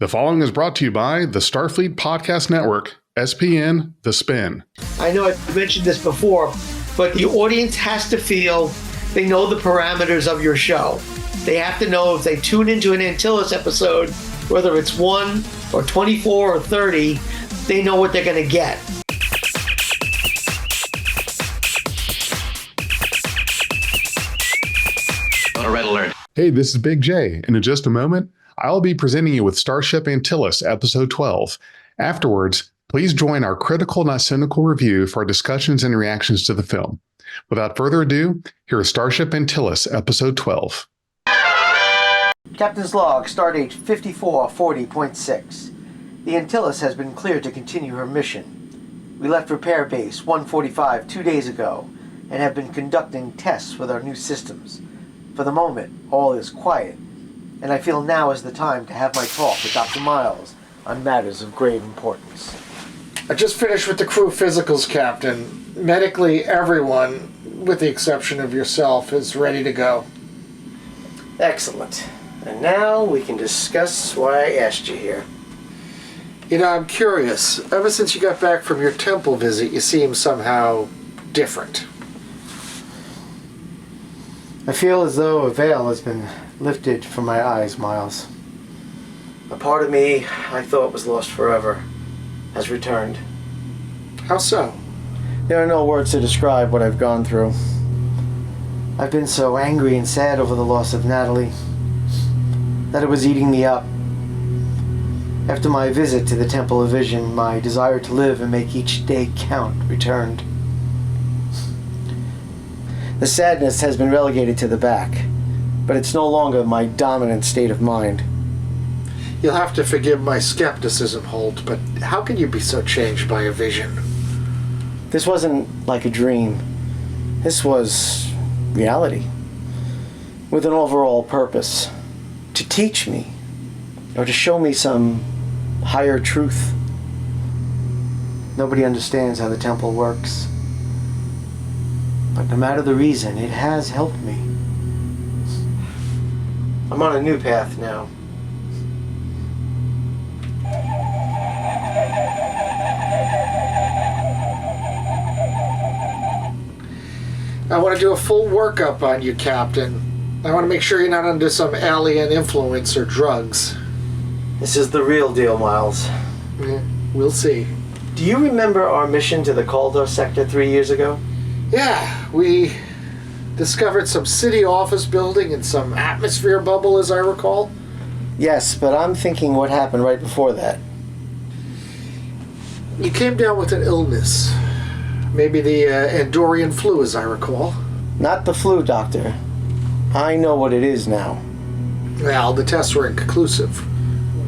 The following is brought to you by the Starfleet Podcast Network, SPN, The Spin. I know I've mentioned this before, but the audience has to feel they know the parameters of your show. They have to know if they tune into an Antyllus episode, whether it's 1 or 24 or 30, they know what they're going to get. Red alert. Hey, this is Big J, and in just a moment, I'll be presenting you with Starship Antyllus, Episode 12. Afterwards, please join our Critical-not-Cynical review for our discussions and reactions to the film. Without further ado, here is Starship Antyllus, Episode 12. Captain's log, stardate 5440.6. The Antyllus has been cleared to continue her mission. We left repair base 145 2 days ago and have been conducting tests with our new systems. For the moment, all is quiet, and I feel now is the time to have my talk with Dr. Miles on matters of grave importance. I just finished with the crew physicals, Captain. Medically, everyone, with the exception of yourself, is ready to go. Excellent. And now we can discuss why I asked you here. You know, I'm curious. Ever since you got back from your temple visit, you seem somehow different. I feel as though a veil has been lifted from my eyes, Miles. A part of me I thought was lost forever has returned. How so? There are no words to describe what I've gone through. I've been so angry and sad over the loss of Natalie that it was eating me up. After my visit to the Temple of Vision, my desire to live and make each day count returned. The sadness has been relegated to the back, but it's no longer my dominant state of mind. You'll have to forgive my skepticism, Holt, but how can you be so changed by a vision? This wasn't like a dream. This was reality, with an overall purpose, to teach me, or to show me some higher truth. Nobody understands how the temple works. But no matter the reason, it has helped me. I'm on a new path now. I want to do a full workup on you, Captain. I want to make sure you're not under some alien influence or drugs. This is the real deal, Miles. Yeah, we'll see. Do you remember our mission to the Kaldor sector 3 years ago? Yeah, we discovered some city office building and some atmosphere bubble, as I recall. Yes, but I'm thinking what happened right before that. You came down with an illness. Maybe the Andorian flu, as I recall. Not the flu, Doctor. I know what it is now. Well, the tests were inconclusive.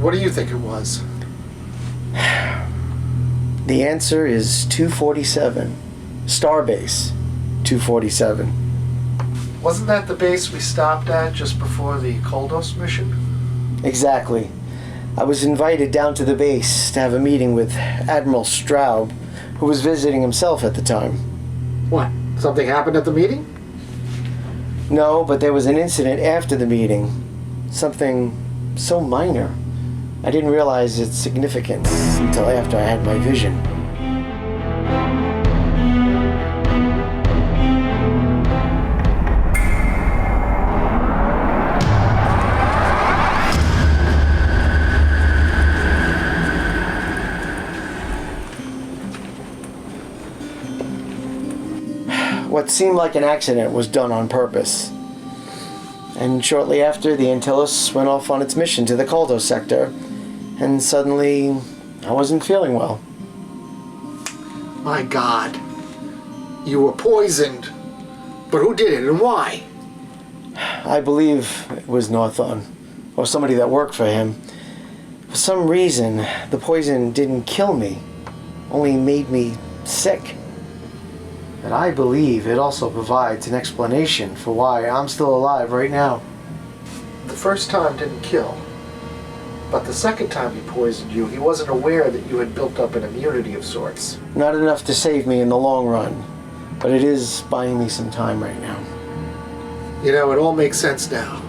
What do you think it was? The answer is 247. Starbase 247. Wasn't that the base we stopped at just before the Koldos mission? Exactly. I was invited down to the base to have a meeting with Admiral Straub, who was visiting himself at the time. What? Something happened at the meeting? No, but there was an incident after the meeting. Something so minor. I didn't realize its significance until after I had my vision. What seemed like an accident was done on purpose. And shortly after, the Antyllus went off on its mission to the Kaldor sector, and suddenly I wasn't feeling well. My God. You were poisoned. But who did it and why? I believe it was Northon, or somebody that worked for him. For some reason, the poison didn't kill me, only made me sick. But I believe it also provides an explanation for why I'm still alive right now. The first time didn't kill. But the second time he poisoned you, he wasn't aware that you had built up an immunity of sorts. Not enough to save me in the long run, but it is buying me some time right now. You know, it all makes sense now.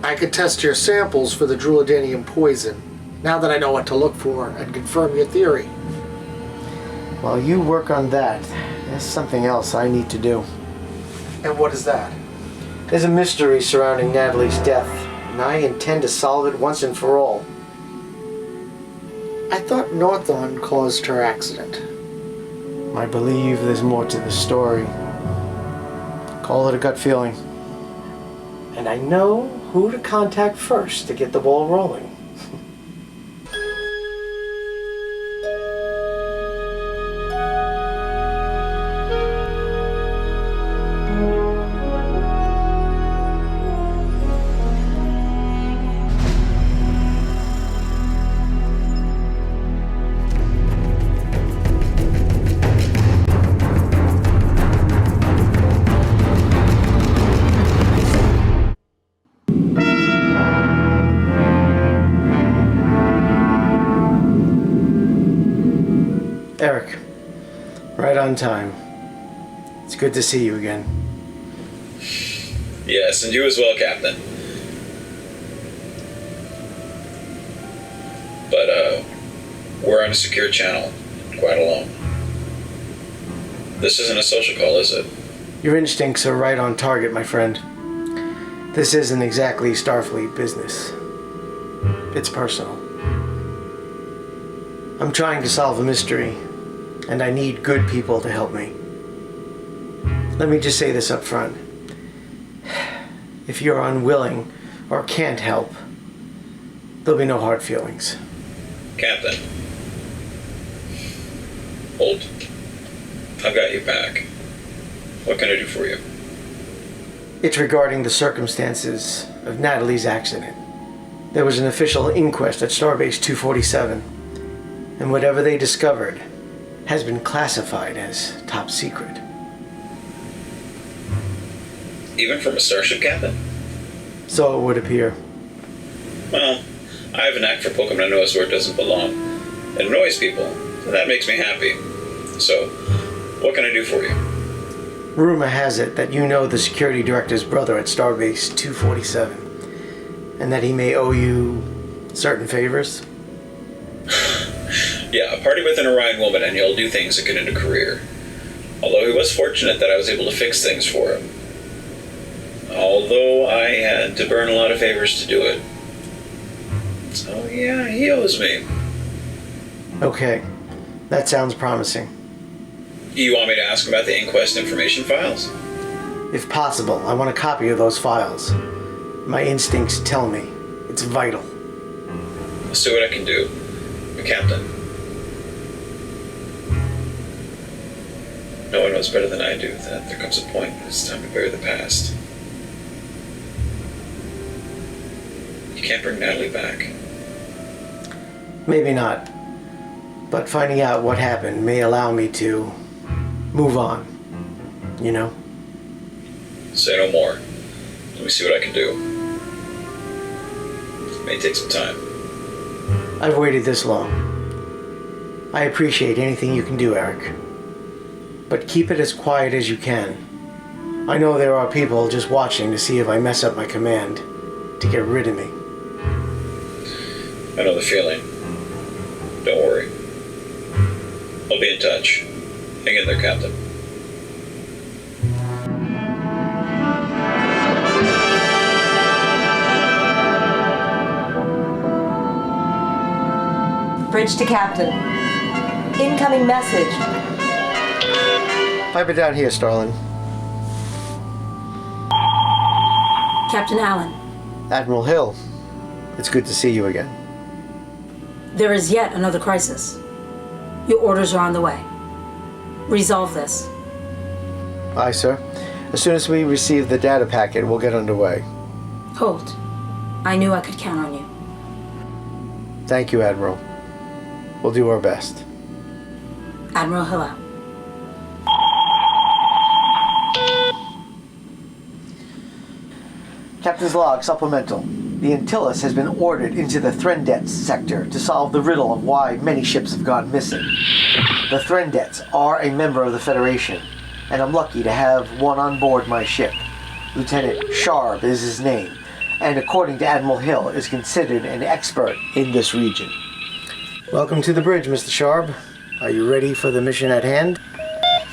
I could test your samples for the Druidanium poison. Now that I know what to look for and confirm your theory. While you work on that, there's something else I need to do. And what is that? There's a mystery surrounding Natalie's death, and I intend to solve it once and for all. I thought Northorn caused her accident. I believe there's more to the story. Call it a gut feeling. And I know who to contact first to get the ball rolling. Eric, right on time. It's good to see you again. Yes, and you as well, Captain. But, we're on a secure channel, quite alone. This isn't a social call, is it? Your instincts are right on target, my friend. This isn't exactly Starfleet business. It's personal. I'm trying to solve a mystery, and I need good people to help me. Let me just say this up front. If you're unwilling or can't help, there'll be no hard feelings. Captain. Hold. I've got you back. What can I do for you? It's regarding the circumstances of Natalie's accident. There was an official inquest at Starbase 247, and whatever they discovered has been classified as top secret. Even from a starship captain? So it would appear. Well, I have a knack for poking my nose where it doesn't belong. It annoys people, so that makes me happy. So, what can I do for you? Rumor has it that you know the security director's brother at Starbase 247, and that he may owe you certain favors? Yeah, a party with an Orion woman and he'll do things that get into career. Although he was fortunate that I was able to fix things for him. Although I had to burn a lot of favors to do it. So yeah, he owes me. Okay, that sounds promising. You want me to ask him about the inquest information files? If possible, I want a copy of those files. My instincts tell me it's vital. I'll see what I can do. But Captain, no one knows better than I do that there comes a point when it's time to bury the past. You can't bring Natalie back. Maybe not. But finding out what happened may allow me to move on. You know? Say no more. Let me see what I can do. It may take some time. I've waited this long. I appreciate anything you can do, Eric. But keep it as quiet as you can. I know there are people just watching to see if I mess up my command to get rid of me. I know the feeling. Don't worry. I'll be in touch. Hang in there, Captain. Bridge to Captain. Incoming message. Pipe it down here, Starlin. Captain Allen, Admiral Hill, it's good to see you again. there is yet another crisis. Your orders are on the way. Resolve this. Aye, sir. As soon as we receive the data packet, we'll get underway. Hold. I knew I could count on you. Thank you, Admiral. We'll do our best. Admiral Hill out. Captain's log supplemental. The Antyllus has been ordered into the Threndets sector to solve the riddle of why many ships have gone missing. The Threndets are a member of the Federation, and I'm lucky to have one on board my ship. Lieutenant Sharp is his name, and according to Admiral Hill, is considered an expert in this region. Welcome to the bridge, Mr. Sharp. Are you ready for the mission at hand?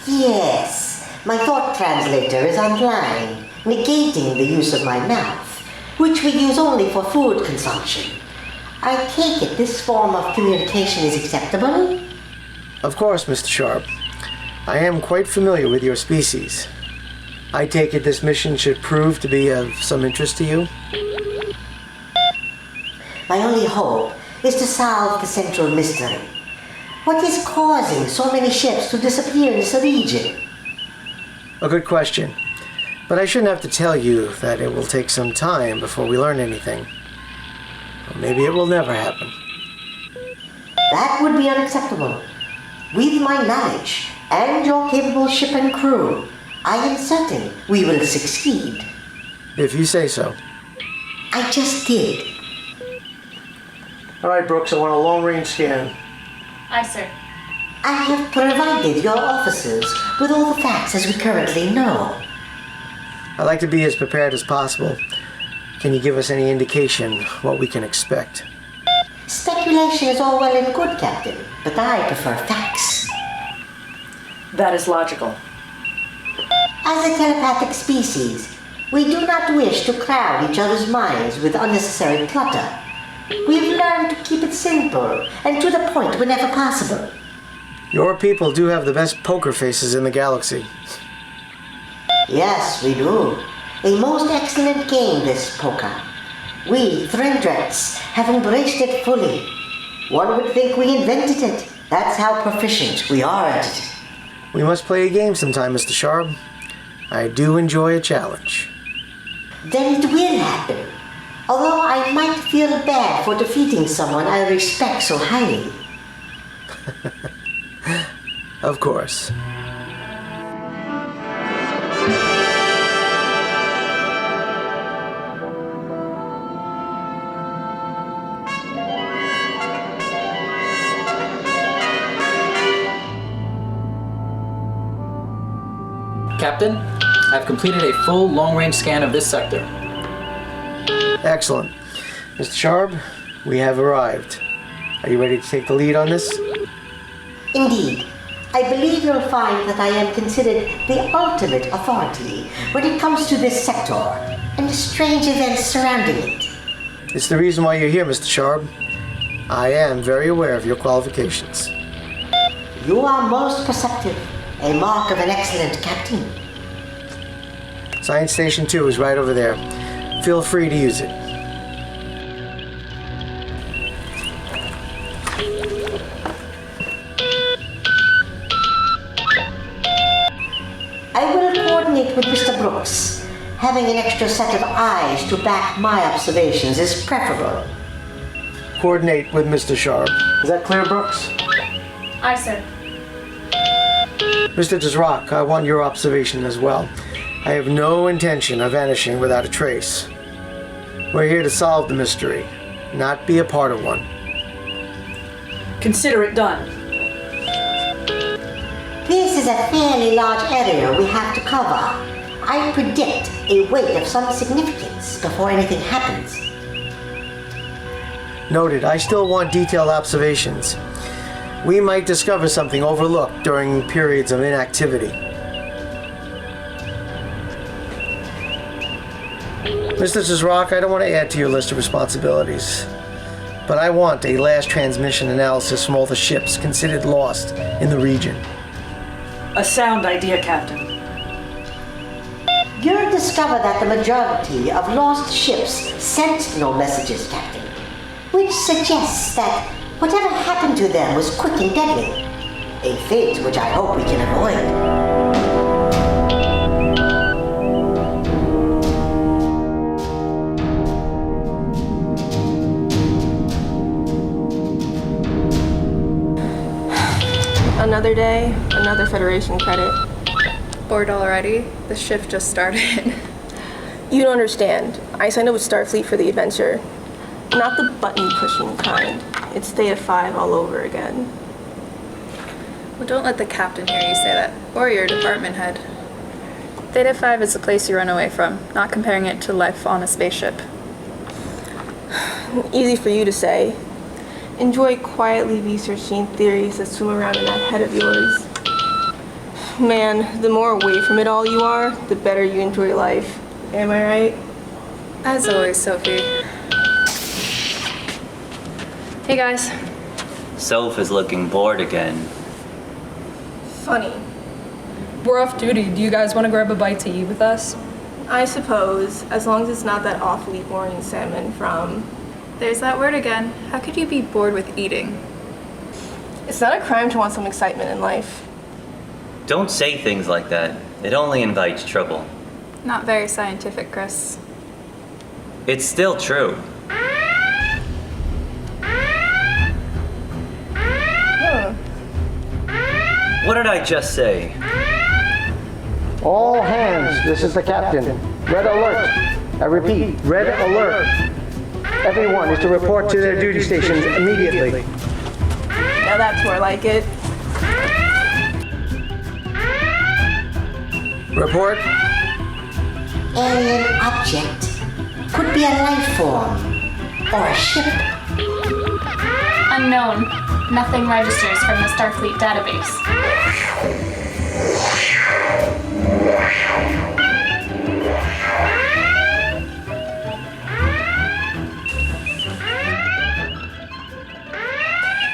Yes, my thought translator is online, negating the use of my mouth, which we use only for food consumption. I take it this form of communication is acceptable? Of course, Mr. Sharp. I am quite familiar with your species. I take it this mission should prove to be of some interest to you? My only hope is to solve the central mystery. What is causing so many ships to disappear in this region? A good question. But I shouldn't have to tell you that it will take some time before we learn anything. Or maybe it will never happen. That would be unacceptable. With my knowledge and your capable ship and crew, I am certain we will succeed. If you say so. I just did. All right, Brooks, I want a long-range scan. Aye, sir. I have provided your officers with all the facts as we currently know. I like to be as prepared as possible. Can you give us any indication what we can expect? Speculation is all well and good, Captain, but I prefer facts. That is logical. As a telepathic species, we do not wish to crowd each other's minds with unnecessary clutter. We've learned to keep it simple and to the point whenever possible. Your people do have the best poker faces in the galaxy. Yes, we do. A most excellent game, this poker. We, Threndrets, have embraced it fully. One would think we invented it. That's how proficient we are at it. We must play a game sometime, Mr. Sharp. I do enjoy a challenge. Then it will happen. Although I might feel bad for defeating someone I respect so highly. Of course. Captain, I've completed a full long-range scan of this sector. Excellent. Mr. Sharp, we have arrived. Are you ready to take the lead on this? Indeed. I believe you'll find that I am considered the ultimate authority when it comes to this sector and the strange events surrounding it. It's the reason why you're here, Mr. Sharp. I am very aware of your qualifications. You are most perceptive, a mark of an excellent captain. Science Station 2 is right over there. Feel free to use it. I will coordinate with Mr. Brooks. Having an extra set of eyes to back my observations is preferable. Coordinate with Mr. Sharp. Is that clear, Brooks? Aye, sir. Mr. Dizrak, I want your observation as well. I have no intention of vanishing without a trace. We're here to solve the mystery, not be a part of one. Consider it done. This is a fairly large area we have to cover. I predict a wait of some significance before anything happens. Noted. I still want detailed observations. We might discover something overlooked during periods of inactivity. Mr. Dizrak, I don't want to add to your list of responsibilities, but I want a last transmission analysis from all the ships considered lost in the region. A sound idea, Captain. You'll discover that the majority of lost ships sent no messages, Captain, which suggests that whatever happened to them was quick and deadly, a fate which I hope we can avoid. Another day, another Federation credit. Bored already? The shift just started. You don't understand. I signed up with Starfleet for the adventure. Not the button-pushing kind. It's Theta 5 all over again. Well, don't let the captain hear you say that, or your department head. Theta 5 is the place you run away from, not comparing it to life on a spaceship. Easy for you to say. Enjoy quietly researching theories that swim around in that head of yours. Man, the more away from it all you are, the better you enjoy life. Am I right? As always, Sophie. Hey guys. Soph is looking bored again. Funny. We're off duty. Do you guys want to grab a bite to eat with us? I suppose, as long as it's not that awfully boring salmon from... There's that word again. How could you be bored with eating? It's not a crime to want some excitement in life. Don't say things like that. It only invites trouble. Not very scientific, Chris. It's still true. What did I just say? All hands, this is the captain. Red alert. I repeat, red alert. Everyone is to report to their duty stations immediately. Now that's more like it. Report. Alien object. Could be a life form. Or a ship. Unknown. Nothing registers from the Starfleet database.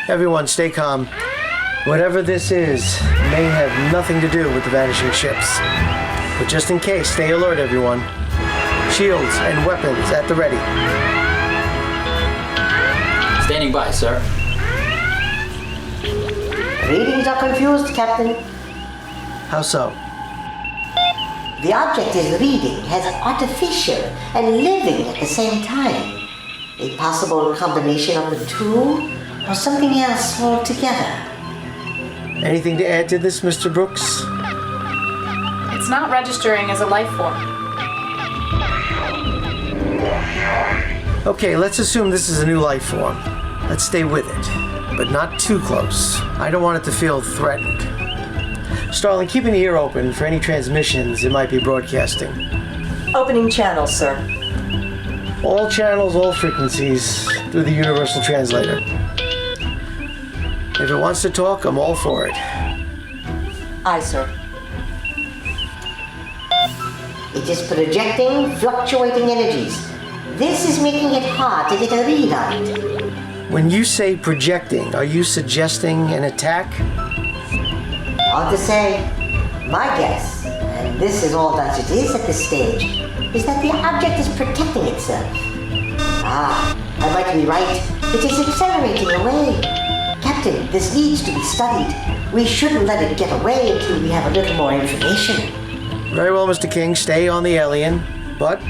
Everyone, stay calm. Whatever this is may have nothing to do with the vanishing ships. But just in case, stay alert, everyone. Shields and weapons at the ready. Standing by, sir. Readings are confused, Captain. How so? The object is reading as artificial and living at the same time. A possible combination of the two, or something else altogether. Anything to add to this, Mr. Brooks? It's not registering as a life form. Okay, let's assume this is a new life form. Let's stay with it, but not too close. I don't want it to feel threatened. Starling, keep an ear open for any transmissions it might be broadcasting. Opening channel, sir. All channels, all frequencies, through the Universal Translator. If it wants to talk, I'm all for it. Aye, sir. It is projecting fluctuating energies. This is making it hard to get a read on it. When you say projecting, are you suggesting an attack? Hard to say. My guess, and this is all that it is at this stage, is that the object is protecting itself. Ah, I might be right. It is accelerating away. Captain, this needs to be studied. We shouldn't let it get away until we have a little more information. Very well, Mr. King. Stay on the alien, but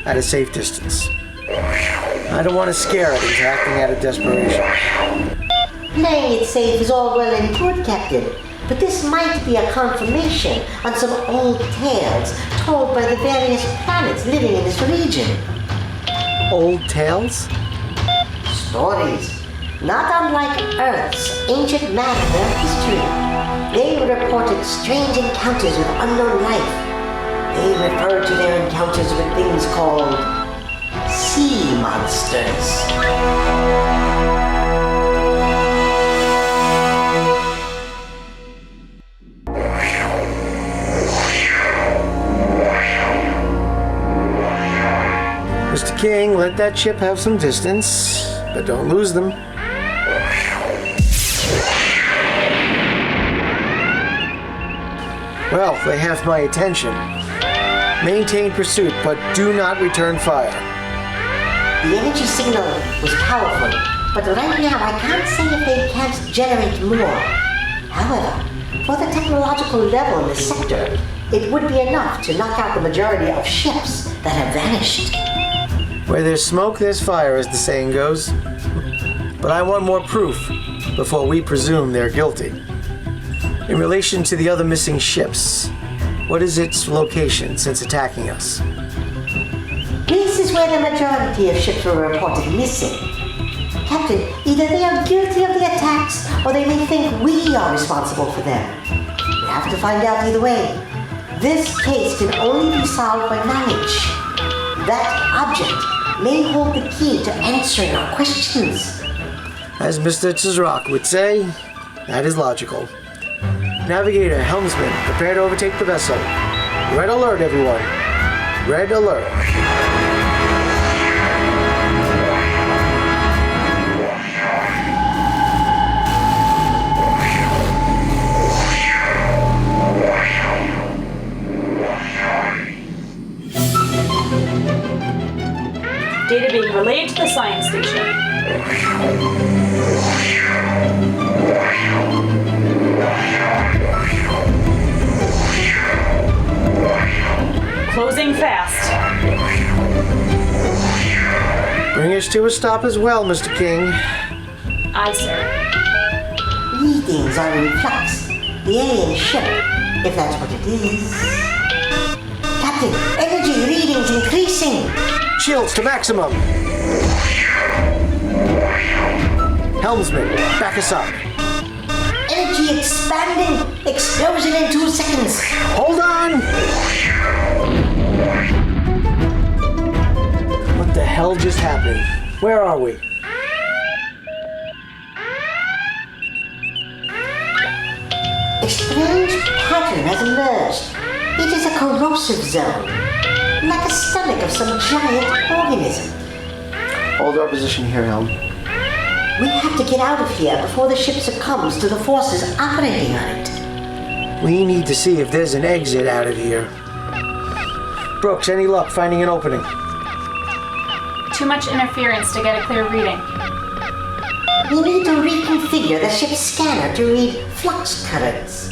at a safe distance. I don't want to scare it into acting out of desperation. Playing it safe is all well and good, Captain, but this might be a confirmation on some old tales told by the various planets living in this region. Old tales? Stories. Not unlike Earth's ancient map of their history. They reported strange encounters with unknown life. They referred to their encounters with things called sea monsters. Mr. King, let that ship have some distance, but don't lose them. Well, they have my attention. Maintain pursuit, but do not return fire. The energy signal was powerful, but right now I can't say if they can't generate more. However, for the technological level in this sector, it would be enough to knock out the majority of ships that have vanished. Where there's smoke, there's fire, as the saying goes. But I want more proof before we presume they're guilty. In relation to the other missing ships, what is its location since attacking us? This is where the majority of ships were reported missing. Captain, either they are guilty of the attacks, or they may think we are responsible for them. We have to find out either way. This case can only be solved by knowledge. That object may hold the key to answering our questions. As Mr. Tzrak would say, that is logical. Navigator, helmsman, prepare to overtake the vessel. Red alert, everyone. Red alert. Data being relayed to the science station. Closing fast. Bring us to a stop as well, Mr. King. Aye, sir. Readings are in flux. The alien ship, if that's what it is. Captain, energy readings increasing. Shields to maximum. Helmsman, back us up. Energy expanding. Explosion in 2 seconds. Hold on! What the hell just happened? Where are we? A strange pattern has emerged. It is a corrosive zone, like a stomach of some giant organism. Hold our position here, Helm. We have to get out of here before the ship succumbs to the forces operating on it. We need to see if there's an exit out of here. Brooks, any luck finding an opening? Too much interference to get a clear reading. We need to reconfigure the ship's scanner to read flux currents.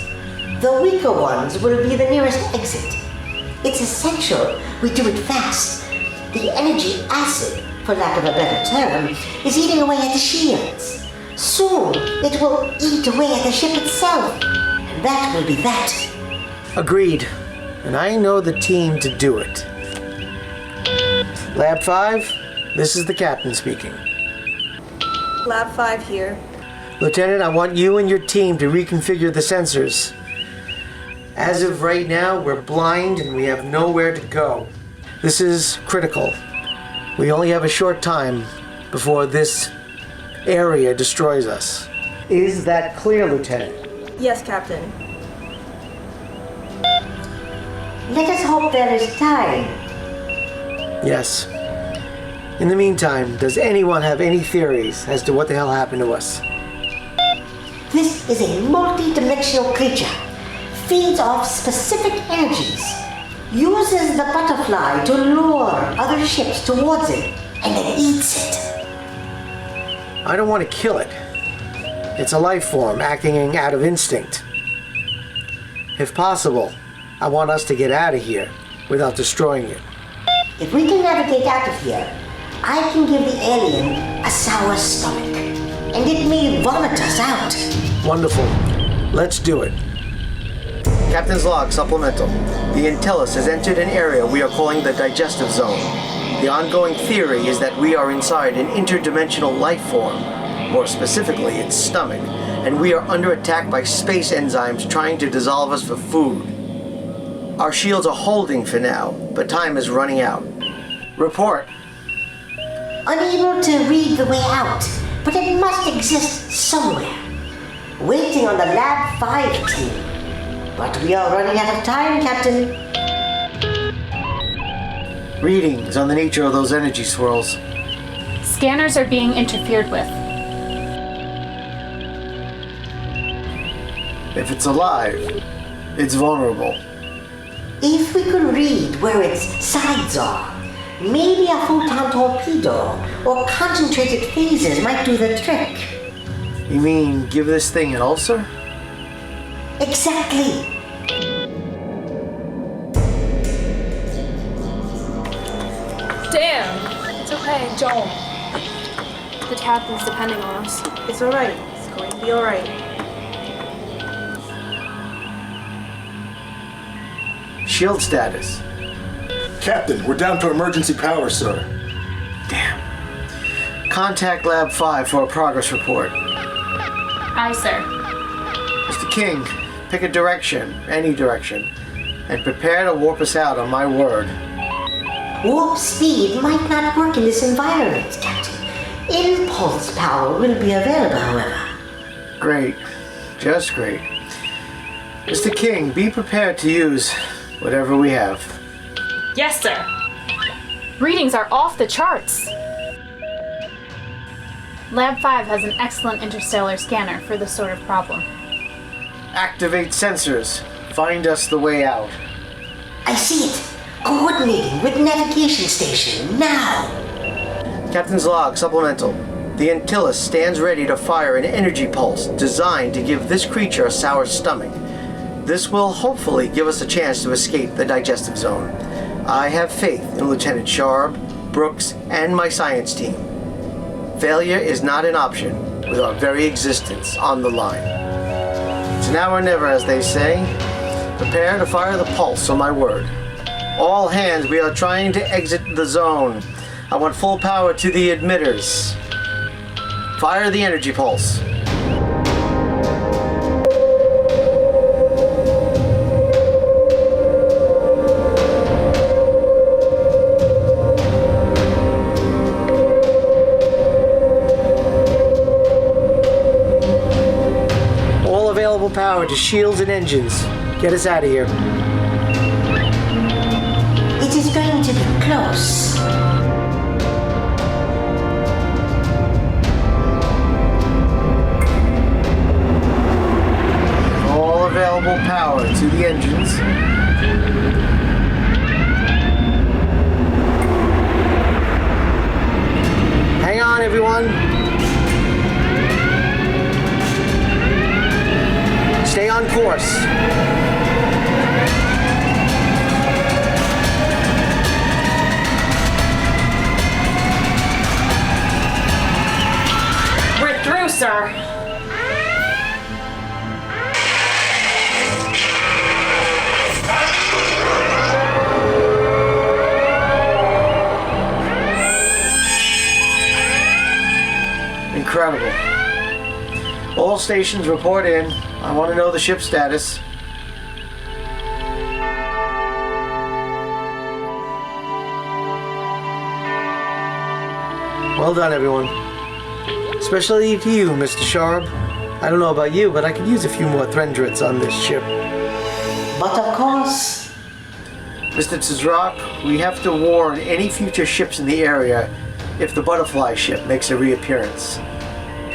The weaker ones will be the nearest exit. It's essential we do it fast. The energy acid, for lack of a better term, is eating away at the shields. Soon, it will eat away at the ship itself. And that will be that. Agreed. And I know the team to do it. Lab 5, this is the captain speaking. Lab 5 here. Lieutenant, I want you and your team to reconfigure the sensors. As of right now, we're blind and we have nowhere to go. This is critical. We only have a short time before this area destroys us. Is that clear, Lieutenant? Yes, Captain. Let us hope there is time. Yes. In the meantime, does anyone have any theories as to what the hell happened to us? This is a multi-dimensional creature. Feeds off specific energies. Uses the butterfly to lure other ships towards it, and then eats it. I don't want to kill it. It's a life form acting out of instinct. If possible, I want us to get out of here without destroying it. If we can navigate out of here, I can give the alien a sour stomach, and it may vomit us out. Wonderful. Let's do it. Captain's log supplemental. The Antyllus has entered an area we are calling the digestive zone. The ongoing theory is that we are inside an interdimensional life form, more specifically its stomach, and we are under attack by space enzymes trying to dissolve us for food. Our shields are holding for now, but time is running out. Report. Unable to read the way out, but it must exist somewhere. Waiting on the Lab 5 team. But we are running out of time, Captain. Readings on the nature of those energy swirls. Scanners are being interfered with. If it's alive, it's vulnerable. If we could read where its sides are, maybe a photon torpedo or concentrated phases might do the trick. You mean give this thing an ulcer? Exactly. Damn! It's okay, don't. The captain's depending on us. It's alright. It's going to be alright. Shield status. Captain, we're down to emergency power, sir. Damn. Contact Lab 5 for a progress report. Aye, sir. Mr. King, pick a direction, any direction, and prepare to warp us out on my word. Warp speed might not work in this environment, Captain. Impulse power will be available, however. Great. Just great. Mr. King, be prepared to use whatever we have. Yes, sir. Readings are off the charts. Lab 5 has an excellent interstellar scanner for this sort of problem. Activate sensors. Find us the way out. I see it. Coordinating with navigation station, now. Captain's log, supplemental. The Antyllus stands ready to fire an energy pulse designed to give this creature a sour stomach. This will hopefully give us a chance to escape the digestive zone. I have faith in Lieutenant Sharp, Brooks, and my science team. Failure is not an option with our very existence on the line. It's now or never, as they say. Prepare to fire the pulse on my word. All hands, we are trying to exit the zone. I want full power to the emitters. Fire the energy pulse. All available power to shields and engines. Get us out of here. It is going to be close. All available power to the engines. Hang on, everyone. Stay on course. We're through, sir. Incredible. All stations report in. I want to know the ship status. Well done, everyone. Especially to you, Mr. Sharp. I don't know about you, but I could use a few more Threndrits on this ship. But of course... Mr. Tzrock, we have to warn any future ships in the area if the butterfly ship makes a reappearance.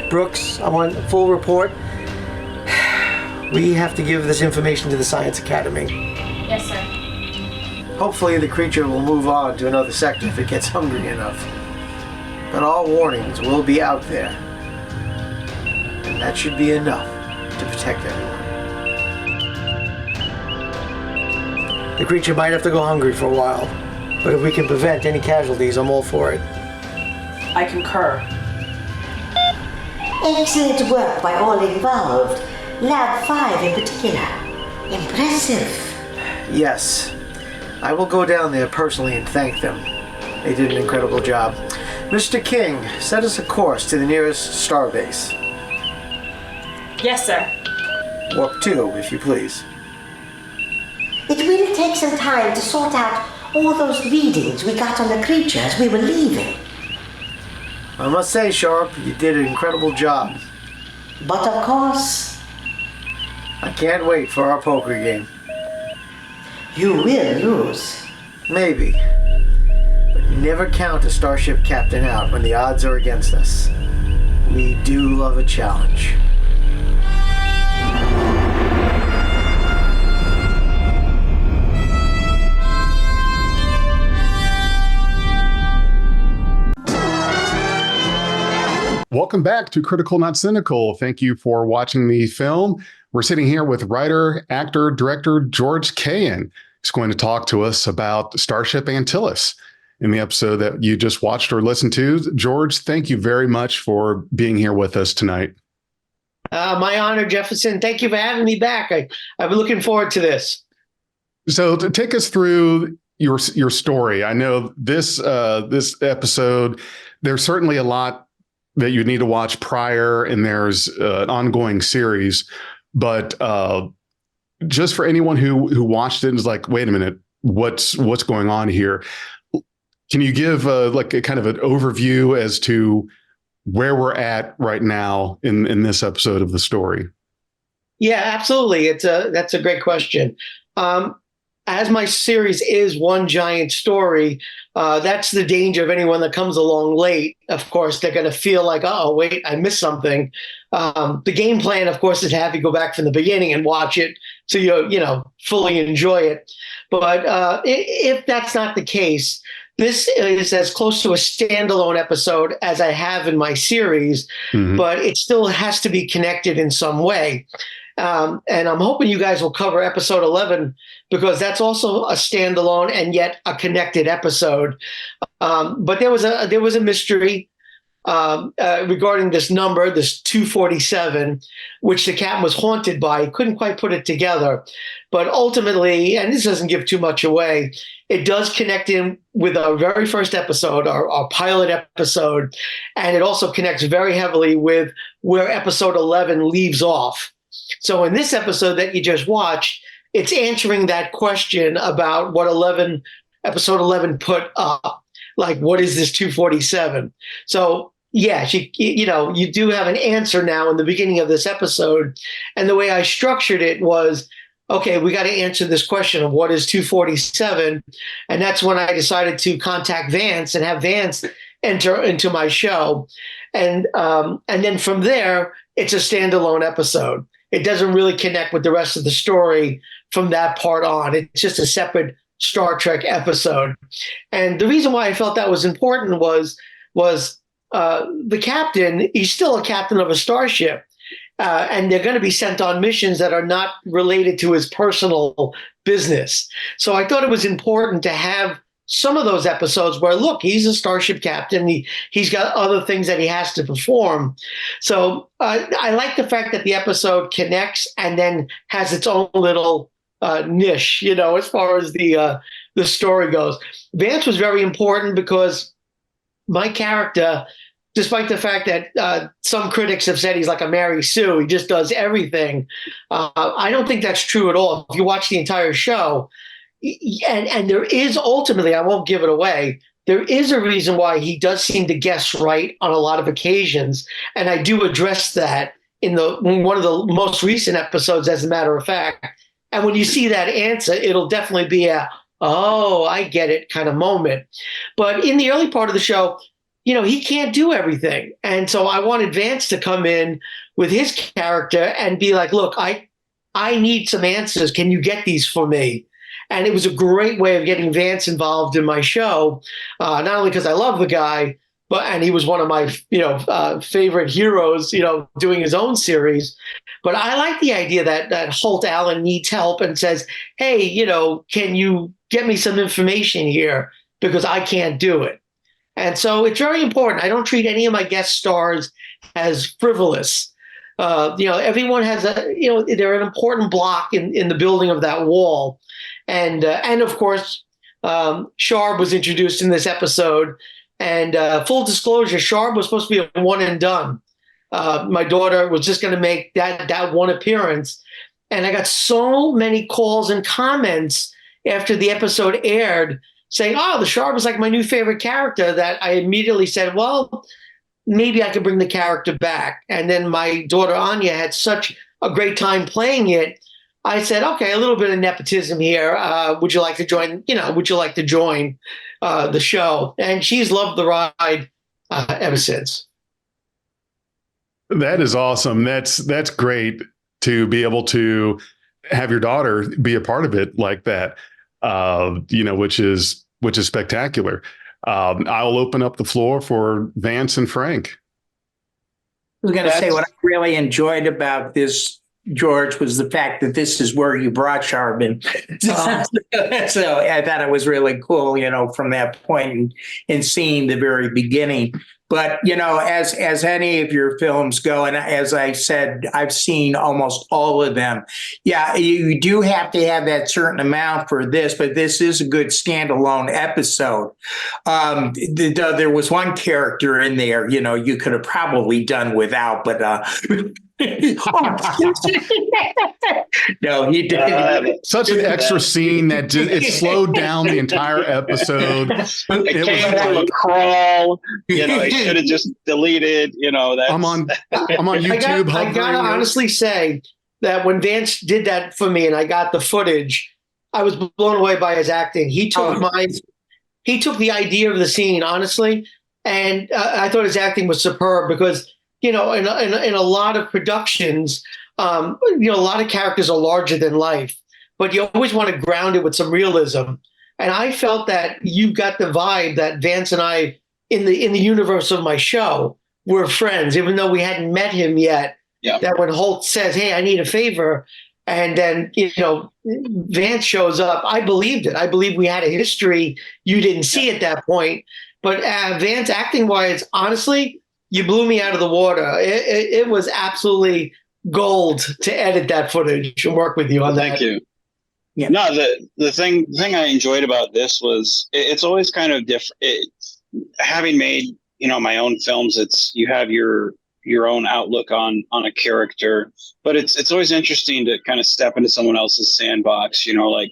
Brooks, I want a full report. We have to give this information to the Science Academy. Yes, sir. Hopefully the creature will move on to another sector if it gets hungry enough. But all warnings will be out there. And that should be enough to protect everyone. The creature might have to go hungry for a while, but if we can prevent any casualties, I'm all for it. I concur. Excellent work by all involved. Lab 5 in particular. Impressive. Yes. I will go down there personally and thank them. They did an incredible job. Mr. King, set us a course to the nearest starbase. Yes, sir. Warp 2, if you please. It will take some time to sort out all those readings we got on the creature as we were leaving. I must say, Sharp, you did an incredible job. But of course... I can't wait for our poker game. You will lose. Maybe. But never count a starship captain out when the odds are against us. We do love a challenge. Welcome back to Critical-not-Cynical. Thank you for watching the film. We're sitting here with writer, actor, director George Kayaian. He's going to talk to us about Starship Antyllus in the episode that you just watched or listened to. George, thank you very much for being here with us tonight. My honor, Jefferson. Thank you for having me back. I've been looking forward to this. So to take us through your story, I know this episode, there's certainly a lot that you need to watch prior, and there's an ongoing series. But just for anyone who watched it and is like, wait a minute, what's going on here? Can you give like a kind of an overview as to where we're at right now in this episode of the story? Yeah, absolutely. That's a great question. As my series is one giant story, that's the danger of anyone that comes along late. Of course, they're going to feel like, oh, wait, I missed something. The game plan, of course, is to have you go back from the beginning and watch it so you fully enjoy it. But if that's not the case, this is as close to a standalone episode as I have in my series, but it still has to be connected in some way. And I'm hoping you guys will cover episode 11 because that's also a standalone and yet a connected episode. But there was a mystery regarding this number, this 247, which the captain was haunted by. He couldn't quite put it together. But ultimately, and this doesn't give too much away, it does connect in with our very first episode, our pilot episode. And it also connects very heavily with where episode 11 leaves off. So in this episode that you just watched, it's answering that question about what episode 11 put up. Like, what is this 247? So yes, you do have an answer now in the beginning of this episode. And the way I structured it was, okay, we got to answer this question of what is 247. And that's when I decided to contact Vance and have Vance enter into my show. And then from there, it's a standalone episode. It doesn't really connect with the rest of the story from that part on. It's just a separate Star Trek episode. And the reason why I felt that was important was the captain, he's still a captain of a starship. And they're going to be sent on missions that are not related to his personal business. So I thought it was important to have some of those episodes where, look, he's a starship captain. He's got other things that he has to perform. So I like the fact that the episode connects and then has its own little niche, as far as the story goes. Vance was very important because my character, despite the fact that some critics have said he's like a Mary Sue, he just does everything. I don't think that's true at all. If you watch the entire show, and there is ultimately, I won't give it away, there is a reason why he does seem to guess right on a lot of occasions. And I do address that in one of the most recent episodes, as a matter of fact. And when you see that answer, it'll definitely be a, oh, I get it kind of moment. But in the early part of the show, he can't do everything. And so I wanted Vance to come in with his character and be like, look, I need some answers. Can you get these for me? And it was a great way of getting Vance involved in my show, not only because I love the guy, and he was one of my favorite heroes, doing his own series. But I like the idea that Holt Allen needs help and says, hey, can you get me some information here? Because I can't do it. And so it's very important. I don't treat any of my guest stars as frivolous. Everyone has they're an important block in the building of that wall. And of course, Sharb was introduced in this episode. And full disclosure, Sharb was supposed to be a one and done. My daughter was just going to make that one appearance. And I got so many calls and comments after the episode aired saying, oh, the Sharb is like my new favorite character, that I immediately said, well, maybe I could bring the character back. And then my daughter Anya had such a great time playing it. I said, okay, a little bit of nepotism here. Would you like to join? Would you like to join the show? And she's loved the ride ever since. That is awesome. That's great to be able to have your daughter be a part of it like that. Which is spectacular. I'll open up the floor for Vance and Frank. I was going to say what I really enjoyed about this, George, was the fact that this is where you brought Sharb in. So I thought it was really cool, from that point in seeing the very beginning. But, as any of your films go, and as I said, I've seen almost all of them. Yeah, you do have to have that certain amount for this, but this is a good standalone episode. There was one character in there, you could have probably done without, but No, he didn't. Such an extra scene that it slowed down the entire episode. It came through a crawl. He should have just deleted. That's. I'm on YouTube. I gotta honestly say that when Vance did that for me, and I got the footage, I was blown away by his acting. He took the idea of the scene honestly, and I thought his acting was superb because in a lot of productions, a lot of characters are larger than life, but you always want to ground it with some realism. And I felt that you got the vibe that Vance and I, in the universe of my show, were friends, even though we hadn't met him yet. Yeah. That when Holt says, "Hey, I need a favor," and then Vance shows up, I believed it. I believe we had a history you didn't see at that point. But Vance, acting wise, honestly, you blew me out of the water. It was absolutely gold to edit that footage and work with you on that. Thank you. Yeah. No, the thing I enjoyed about this was it's always kind of different. Having made my own films, you have your own outlook on a character, but it's always interesting to kind of step into someone else's sandbox.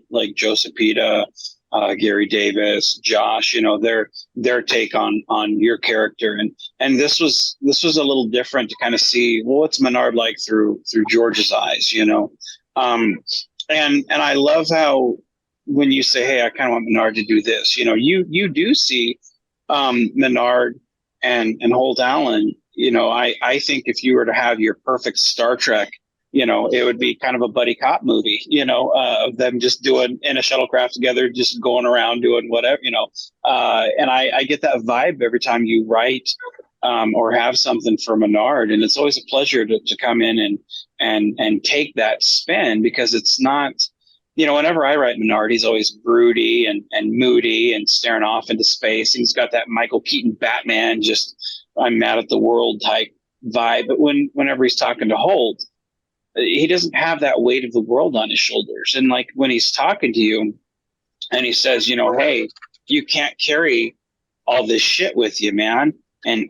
Like Joseph Pita, Gary Davis, Josh. Their take on your character, and this was a little different to kind of see what's Menard like through George's eyes. And I love how when you say, "Hey, I kind of want Menard to do this," you do see Menard and Holt Allen. I think if you were to have your perfect Star Trek, it would be kind of a buddy cop movie, of them just doing in a shuttlecraft together, just going around doing whatever, and I get that vibe every time you write or have something for Menard. And it's always a pleasure to come in and take that spin, because it's not, whenever I write Menard, he's always broody and moody and staring off into space. And he's got that Michael Keaton Batman, just I'm mad at the world type vibe. But whenever he's talking to Holt, he doesn't have that weight of the world on his shoulders. And like when he's talking to you and he says, "Hey, you can't carry all this shit with you, man." And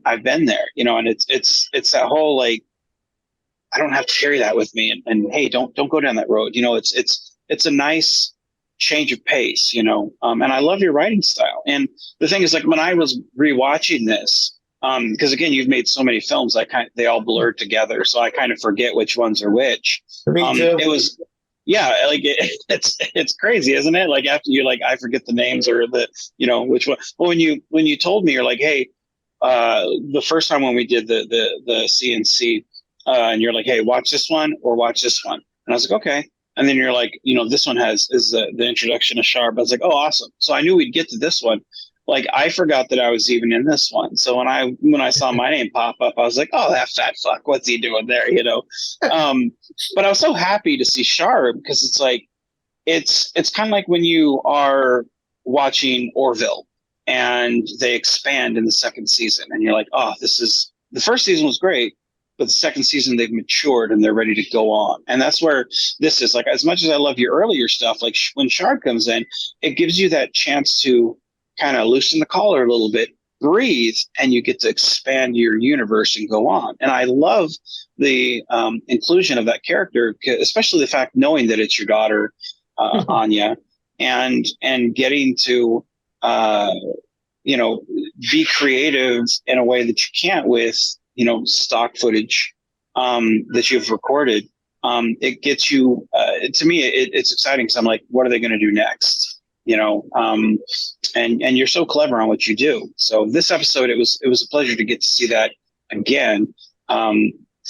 I've been there, and it's that whole, like, I don't have to carry that with me. And hey, don't go down that road. It's a nice change of pace, and I love your writing style. And the thing is, like, when I was rewatching this, because again, you've made so many films, they all blurred together, so I kind of forget which ones are which. Me too. It was, yeah, like it's crazy, isn't it? Like after you're like, I forget the names or the, which one. Well, when you told me, you're like, hey, the first time when we did the CNC, and you're like, hey, watch this one or watch this one, and I was like, okay. And then you're like, this one is the introduction of Sharp. I was like, oh, awesome. So I knew we'd get to this one. Like, I forgot that I was even in this one. So when I saw my name pop up, I was like, oh, that fat fuck, what's he doing there? But I was so happy to see Sharp, because it's like, it's kind of like when you are watching Orville and they expand in the second season and you're like, oh, the first season was great, but the second season they've matured and they're ready to go on. And that's where this is. Like, as much as I love your earlier stuff, like when Sharp comes in, it gives you that chance to kind of loosen the collar a little bit, breathe, and you get to expand your universe and go on. And I love the inclusion of that character, especially the fact knowing that it's your daughter, Anya, and getting to be creative in a way that you can't with stock footage that you've recorded. It gets you to me, it's exciting, because I'm like, what are they going to do next? And you're so clever on what you do. So this episode, it was a pleasure to get to see that again.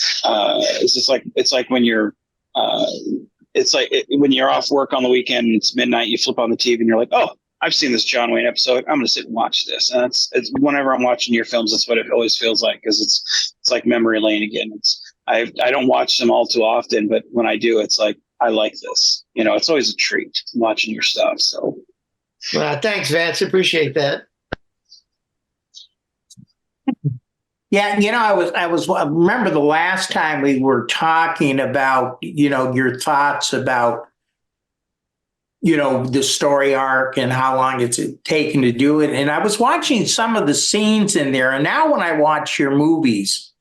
It's like when you're when you're off work on the weekend and it's midnight, you flip on the TV and you're like, oh, I've seen this John Wayne episode. I'm going to sit and watch this. And it's whenever I'm watching your films, that's what it always feels like, because it's like memory lane again. I don't watch them all too often, but when I do, it's like, I like this. It's always a treat watching your stuff. So, thanks, Vance. Appreciate that. Yeah, I remember the last time we were talking about, your thoughts about, the story arc and how long it's taken to do it. And I was watching some of the scenes in there. And now when I watch your movies,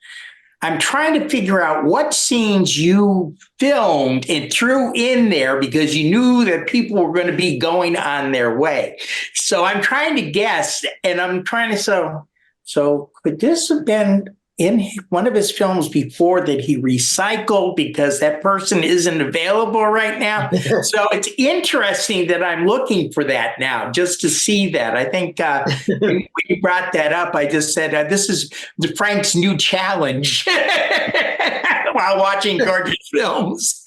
I'm trying to figure out what scenes you filmed and threw in there because you knew that people were going to be going on their way. So I'm trying to guess, and I'm trying to so could this have been in one of his films before that he recycled because that person isn't available right now? So it's interesting that I'm looking for that now just to see that. I think when you brought that up, I just said, this is Frank's new challenge while watching gorgeous films.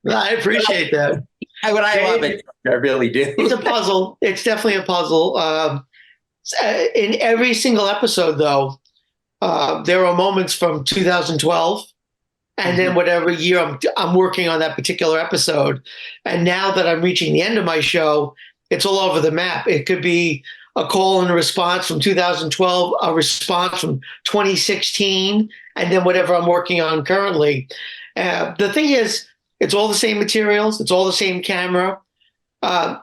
I appreciate that. I love it. I really do. It's a puzzle. It's definitely a puzzle. In every single episode, though, there are moments from 2012 and then whatever year I'm working on that particular episode. And now that I'm reaching the end of my show, it's all over the map. It could be a call and response from 2012, a response from 2016, and then whatever I'm working on currently. The thing is, it's all the same materials. It's all the same camera.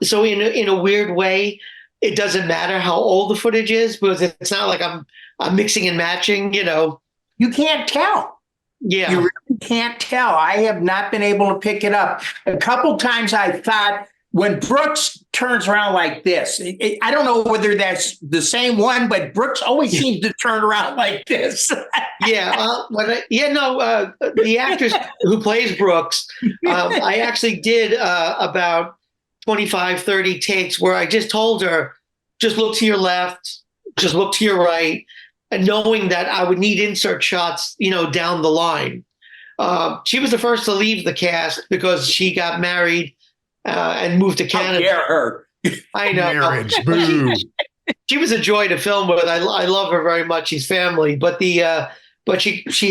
So in a weird way, it doesn't matter how old the footage is because it's not like I'm mixing and matching, You can't tell. Yeah. You really can't tell. I have not been able to pick it up. A couple times I thought when Brooks turns around like this, I don't know whether that's the same one, but Brooks always seems to turn around like this. The actress who plays Brooks, I actually did about 25, 30 takes where I just told her, just look to your left, just look to your right, and knowing that I would need insert shots, down the line. She was the first to leave the cast because she got married and moved to Canada. How dare her? I know. Marriage, boo. She was a joy to film with. I love her very much. She's family, but she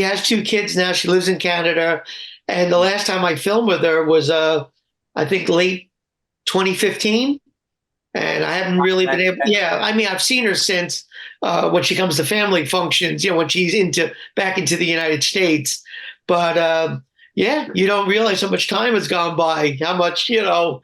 has 2 kids now. She lives in Canada, and the last time I filmed with her was I think late 2015, and I haven't really been able. Yeah, I mean I've seen her since when she comes to family functions. When she's back into the United States, but. You don't realize how much time has gone by, how much, I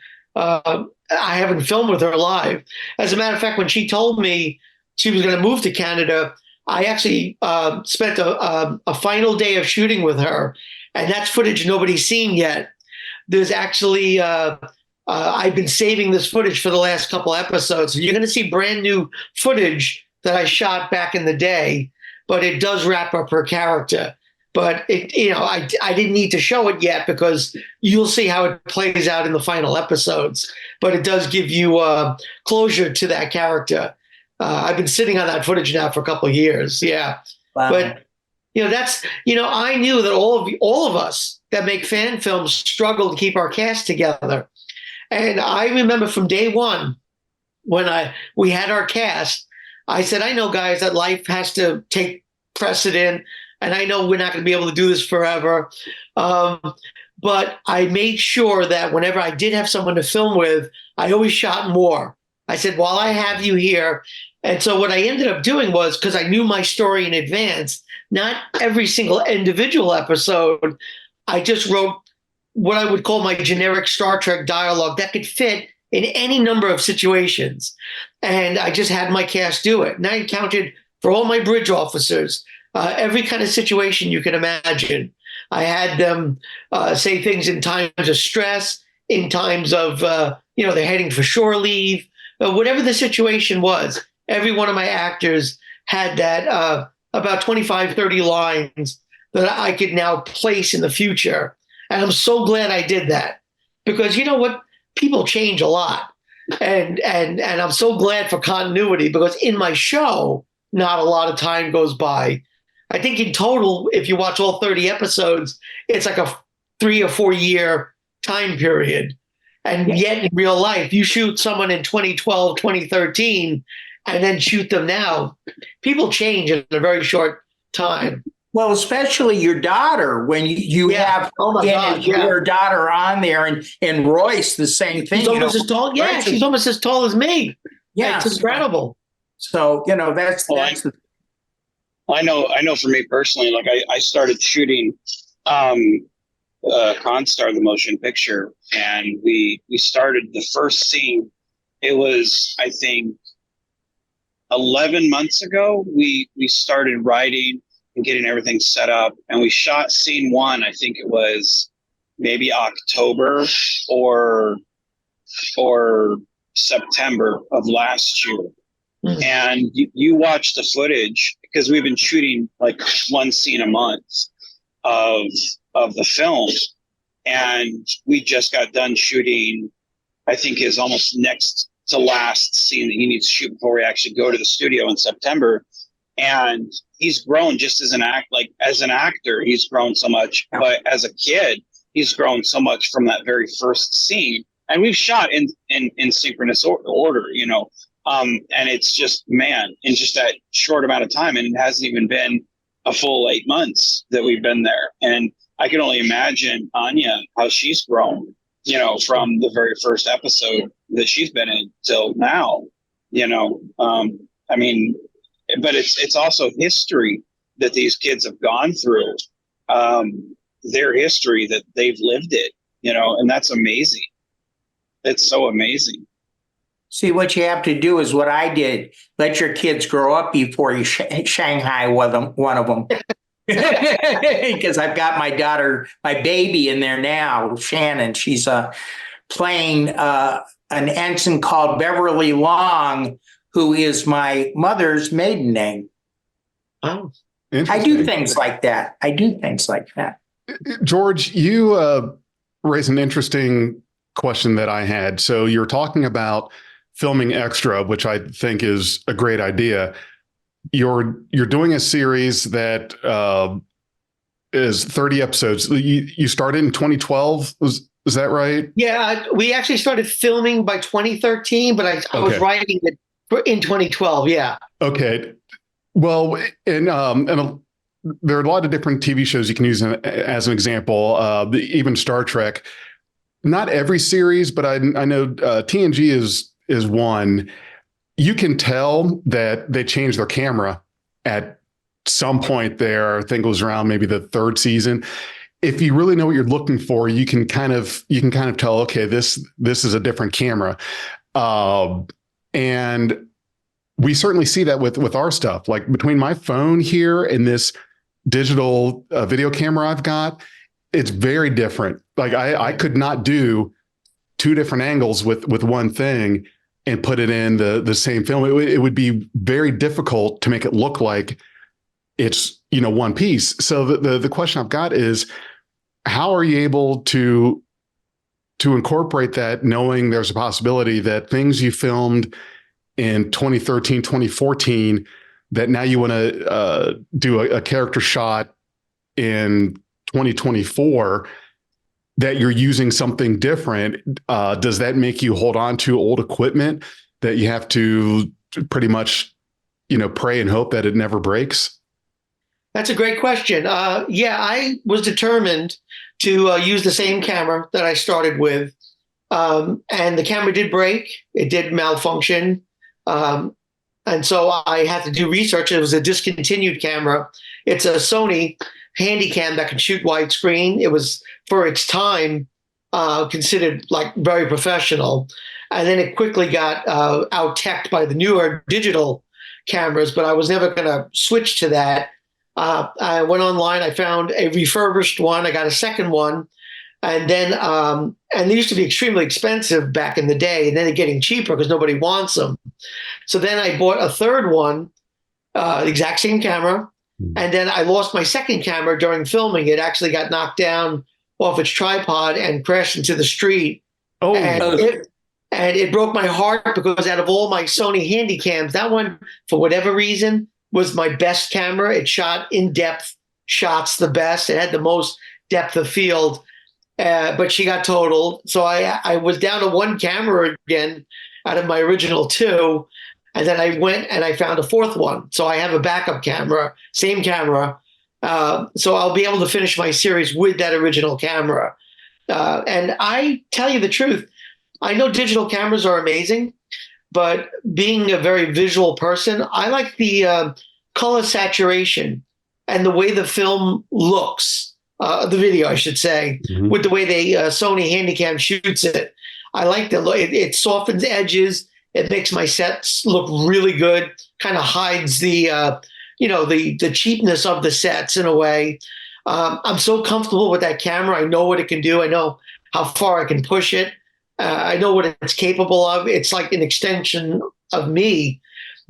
haven't filmed with her live. As a matter of fact, when she told me she was going to move to Canada, I actually spent a final day of shooting with her, and that's footage nobody's seen yet. There's actually, I've been saving this footage for the last couple episodes. So you're going to see brand new footage that I shot back in the day, but it does wrap up her character. But I didn't need to show it yet because you'll see how it plays out in the final episodes. But it does give you closure to that character. I've been sitting on that footage now for a couple of years. Yeah, wow. But I knew that all of us that make fan films struggle to keep our cast together. And I remember from day one when we had our cast, I said, I know, guys, that life has to take precedent. And I know we're not going to be able to do this forever. But I made sure that whenever I did have someone to film with, I always shot more. I said, while I have you here. And so what I ended up doing was, because I knew my story in advance, not every single individual episode, I just wrote what I would call my generic Star Trek dialogue that could fit in any number of situations. And I just had my cast do it. And I counted for all my bridge officers, every kind of situation you can imagine. I had them say things in times of stress, in times of, they're heading for shore leave, whatever the situation was. Every one of my actors had that about 25, 30 lines that I could now place in the future. And I'm so glad I did that because you know what? People change a lot. And I'm so glad for continuity because in my show, not a lot of time goes by. I think in total, if you watch all 30 episodes, it's like a 3 or 4 year time period. And yet in real life, you shoot someone in 2012, 2013, and then shoot them now. People change in a very short time. Well, especially your daughter, when you have your daughter on there, and Royce, the same thing. She's almost as tall. Yeah, she's almost as tall as me. Yeah, it's incredible. So that's the. I know. For me personally, like I started shooting Constar, the motion picture, and we started the first scene. It was, I think, 11 months ago. We started writing and getting everything set up. And we shot scene one, I think it was maybe October or September of last year. And you watch the footage, because we've been shooting like one scene a month of the film. And we just got done shooting, I think, his almost next to last scene that he needs to shoot before we actually go to the studio in September. And he's grown just as an actor, he's grown so much, but as a kid, he's grown so much from that very first scene. And we've shot in synchronous order, you know. And it's just, man, in just that short amount of time, and it hasn't even been a full 8 months that we've been there. And I can only imagine Anya, how she's grown, you know, from the very first episode that she's been in till now, you know. I mean, but it's also history that these kids have gone through, their history that they've lived it, you know, and that's amazing. It's so amazing. See, what you have to do is what I did. Let your kids grow up before you Shanghai one of them. Because I've got my daughter, my baby in there now, Shannon. She's playing an ensign called Beverly Long, who is my mother's maiden name. Oh, I do things like that. George, you raised an interesting question that I had. So you're talking about filming extra, which I think is a great idea. You're doing a series that is 30 episodes. You started in 2012. Is that right? Yeah, we actually started filming by 2013, but I was writing it in 2012. Yeah. Okay. Well, and there are a lot of different TV shows you can use as an example. Even Star Trek. Not every series, but I know TNG is one. You can tell that they changed their camera at some point there. I think it was around maybe the third season. If you really know what you're looking for, you can kind of tell, okay, this is a different camera. And we certainly see that with our stuff. Like between my phone here and this digital video camera I've got, it's very different. Like I could not do two different angles with one thing and put it in the same film. It would be very difficult to make it look like it's, you know, one piece. So the question I've got is, how are you able to incorporate that, knowing there's a possibility that things you filmed in 2013, 2014, that now you want to do a character shot in 2024, that you're using something different? Does that make you hold on to old equipment that you have to pretty much, you know, pray and hope that it never breaks? That's a great question. Yeah, I was determined to use the same camera that I started with. And the camera did break. It did malfunction. And so I had to do research. It was a discontinued camera. It's a Sony Handycam that can shoot widescreen. It was, for its time, considered like very professional. And then it quickly got out-teched by the newer digital cameras, but I was never going to switch to that. I went online, I found a refurbished one. I got a second one. And then, and they used to be extremely expensive back in the day, and then they're getting cheaper because nobody wants them. So then I bought a third one, the exact same camera. And then I lost my second camera during filming. It actually got knocked down off its tripod and crashed into the street. Oh, and it broke my heart, because out of all my Sony Handycams, that one, for whatever reason, was my best camera. It shot in-depth shots the best. It had the most depth of field. But she got totaled. So I was down to one camera again out of my original two. And then I went and I found a fourth one. So I have a backup camera, same camera. So I'll be able to finish my series with that original camera. And I tell you the truth, I know digital cameras are amazing, but being a very visual person, I like the color saturation and the way the film looks. The video, I should say, with the way they Sony Handycam shoots it. I like the look. It softens edges. It makes my sets look really good. Kind of hides the the cheapness of the sets in a way. I'm so comfortable with that camera. I know what it can do. I know how far I can push it. I know what it's capable of. It's like an extension of me.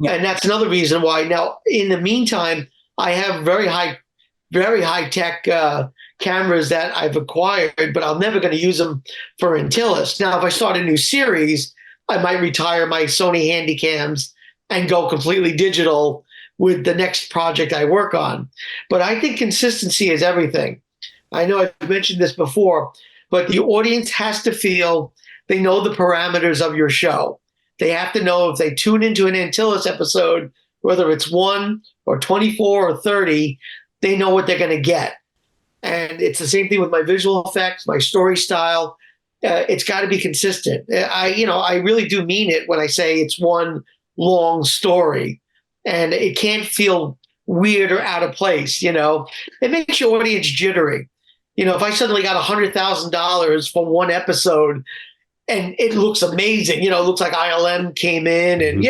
And that's another reason why. Now, in the meantime, I have very high tech cameras that I've acquired, but I'm never going to use them for Antyllus. Now, if I start a new series, I might retire my Sony Handycams and go completely digital with the next project I work on. But I think consistency is everything. I know I've mentioned this before, but the audience has to feel they know the parameters of your show. They have to know if they tune into an Antyllus episode, whether it's 1 or 24 or 30, they know what they're going to get. And it's the same thing with my visual effects, my story style. It's got to be consistent. I really do mean it when I say it's one long story, and it can't feel weird or out of place. It makes your audience jittery. If I suddenly got $100,000 for one episode and it looks amazing, it looks like ILM came in and,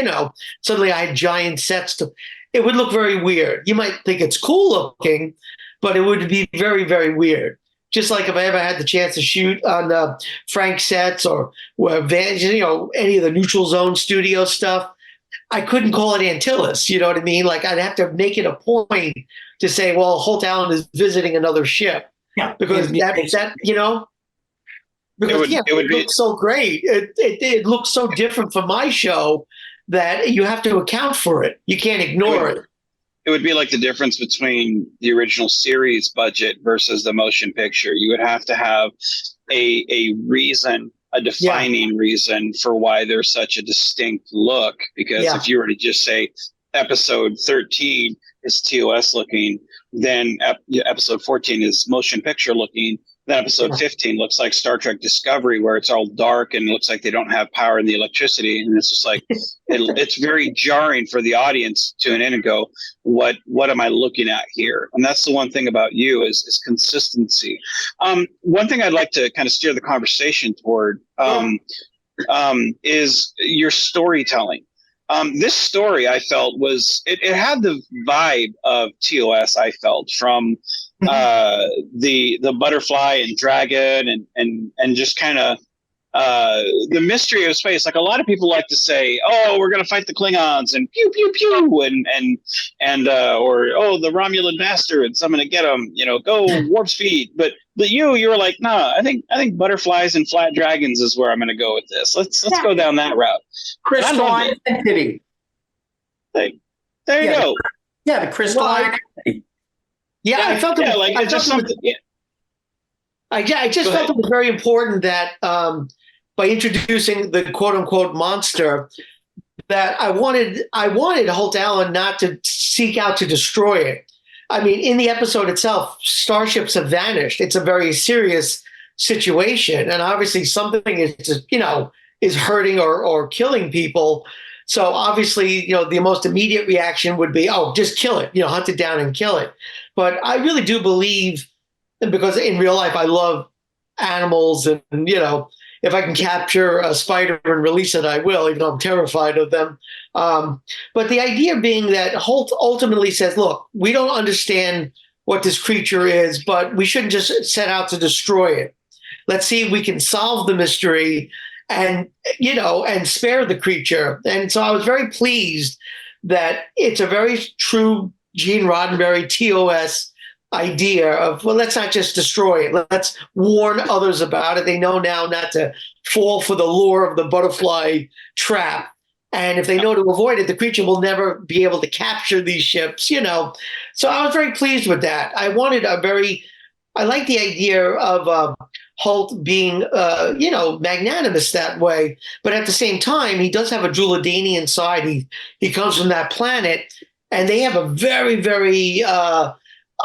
suddenly I had giant sets it would look very weird. You might think it's cool looking, but it would be very, very weird. Just like if I ever had the chance to shoot on Frank sets or any of the Neutral Zone studio stuff, I couldn't call it Antyllus. You know what I mean? Like I'd have to make it a point to say, well, Holt Allen is visiting another ship. Yeah, because it would look so great. It looks so different from my show that you have to account for it. You can't ignore it. It would be like the difference between the original series budget versus the motion picture. You would have to have a reason, a defining reason for why there's such a distinct look. Because if you were to just say episode 13 is TOS looking, then episode 14 is motion picture looking, then episode 15 looks like Star Trek Discovery, where it's all dark and it looks like they don't have power in the electricity. And it's just like, it's very jarring for the audience to tune in and go, what am I looking at here? And that's the one thing about you is consistency. One thing I'd like to kind of steer the conversation toward is your storytelling. This story I felt it had the vibe of TOS. I felt from the butterfly and dragon and just kind of the mystery of space. Like a lot of people like to say, oh, we're going to fight the Klingons and pew pew pew and or the Romulan bastards, I'm going to get them. Go warp speed. But you were like, no, I think butterflies and flat dragons is where I'm going to go with this. Let's go down that route. Crystalline entity. There you go. Yeah, the crystalline entity. Yeah, I felt it. I just felt it was very important that by introducing the quote unquote monster, that I wanted Holt Allen not to seek out to destroy it. I mean, in the episode itself, starships have vanished. It's a very serious situation, and obviously something is hurting or killing people. So obviously, the most immediate reaction would be, oh, just kill it, hunt it down and kill it. But I really do believe, because in real life I love animals, and if I can capture a spider and release it, I will, even though I'm terrified of them. But the idea being that Holt ultimately says, look, we don't understand what this creature is, but we shouldn't just set out to destroy it. Let's see if we can solve the mystery and spare the creature. And so I was very pleased that it's a very true Gene Roddenberry TOS idea of, well, let's not just destroy it. Let's warn others about it. They know now not to fall for the lure of the butterfly trap. And if they know to avoid it, the creature will never be able to capture these ships, So I was very pleased with that. I like the idea of Holt being, magnanimous that way. But at the same time, he does have a Juladanian side. He comes from that planet, and they have a very, very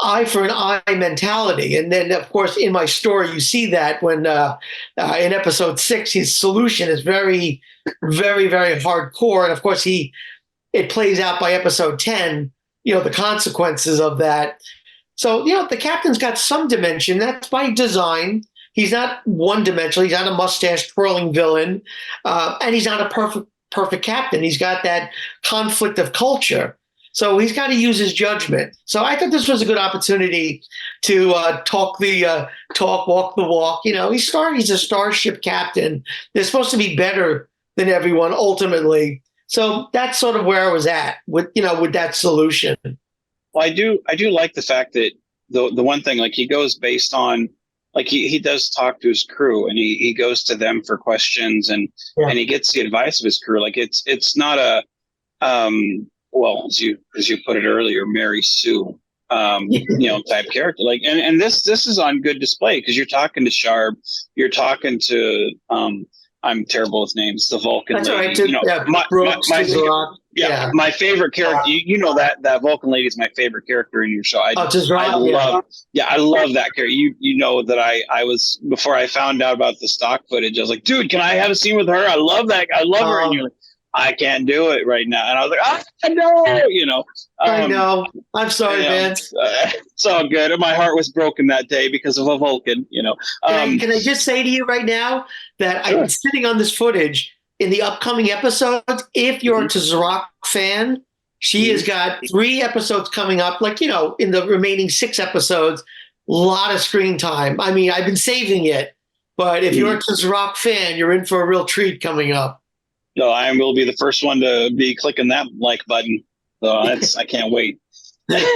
eye for an eye mentality. And then, of course, in my story, you see that when in episode 6, his solution is very, very, very hardcore. And of course, it plays out by episode 10, the consequences of that. So, the captain's got some dimension. That's by design. He's not one-dimensional. He's not a mustache-twirling villain. And he's not a perfect captain. He's got that conflict of culture. So he's got to use his judgment. So I thought this was a good opportunity to walk the walk. He's a starship captain. They're supposed to be better than everyone ultimately. So that's sort of where I was at with that solution. Well, I do like the fact that the one thing, like, he goes based on, like, he does talk to his crew, and he goes to them for questions, and he gets the advice of his crew. Like, it's not a well, as you put it earlier, Mary Sue type character. Like, and this is on good display, because you're talking to Sharp, you're talking to I'm terrible with names, the Vulcan That's lady. all right. Brooks, my favorite character. That Vulcan lady is my favorite character in your show. I love that character. You know that I was, before I found out about the stock footage, I was like, dude, can I have a scene with her? I love that. I love her. And you're like, I can't do it right now. And I was like, no, I know. I'm sorry, man. It's all good. My heart was broken that day because of a Vulcan, Can I just say to you right now that I'm sitting on this footage in the upcoming episodes. If you're a Tazarok fan, she has got 3 episodes coming up, in the remaining 6 episodes, a lot of screen time. I mean, I've been saving it, but if you're a Tazarok fan, you're in for a real treat coming up. No, I will be the first one to be clicking that like button. So I can't wait. But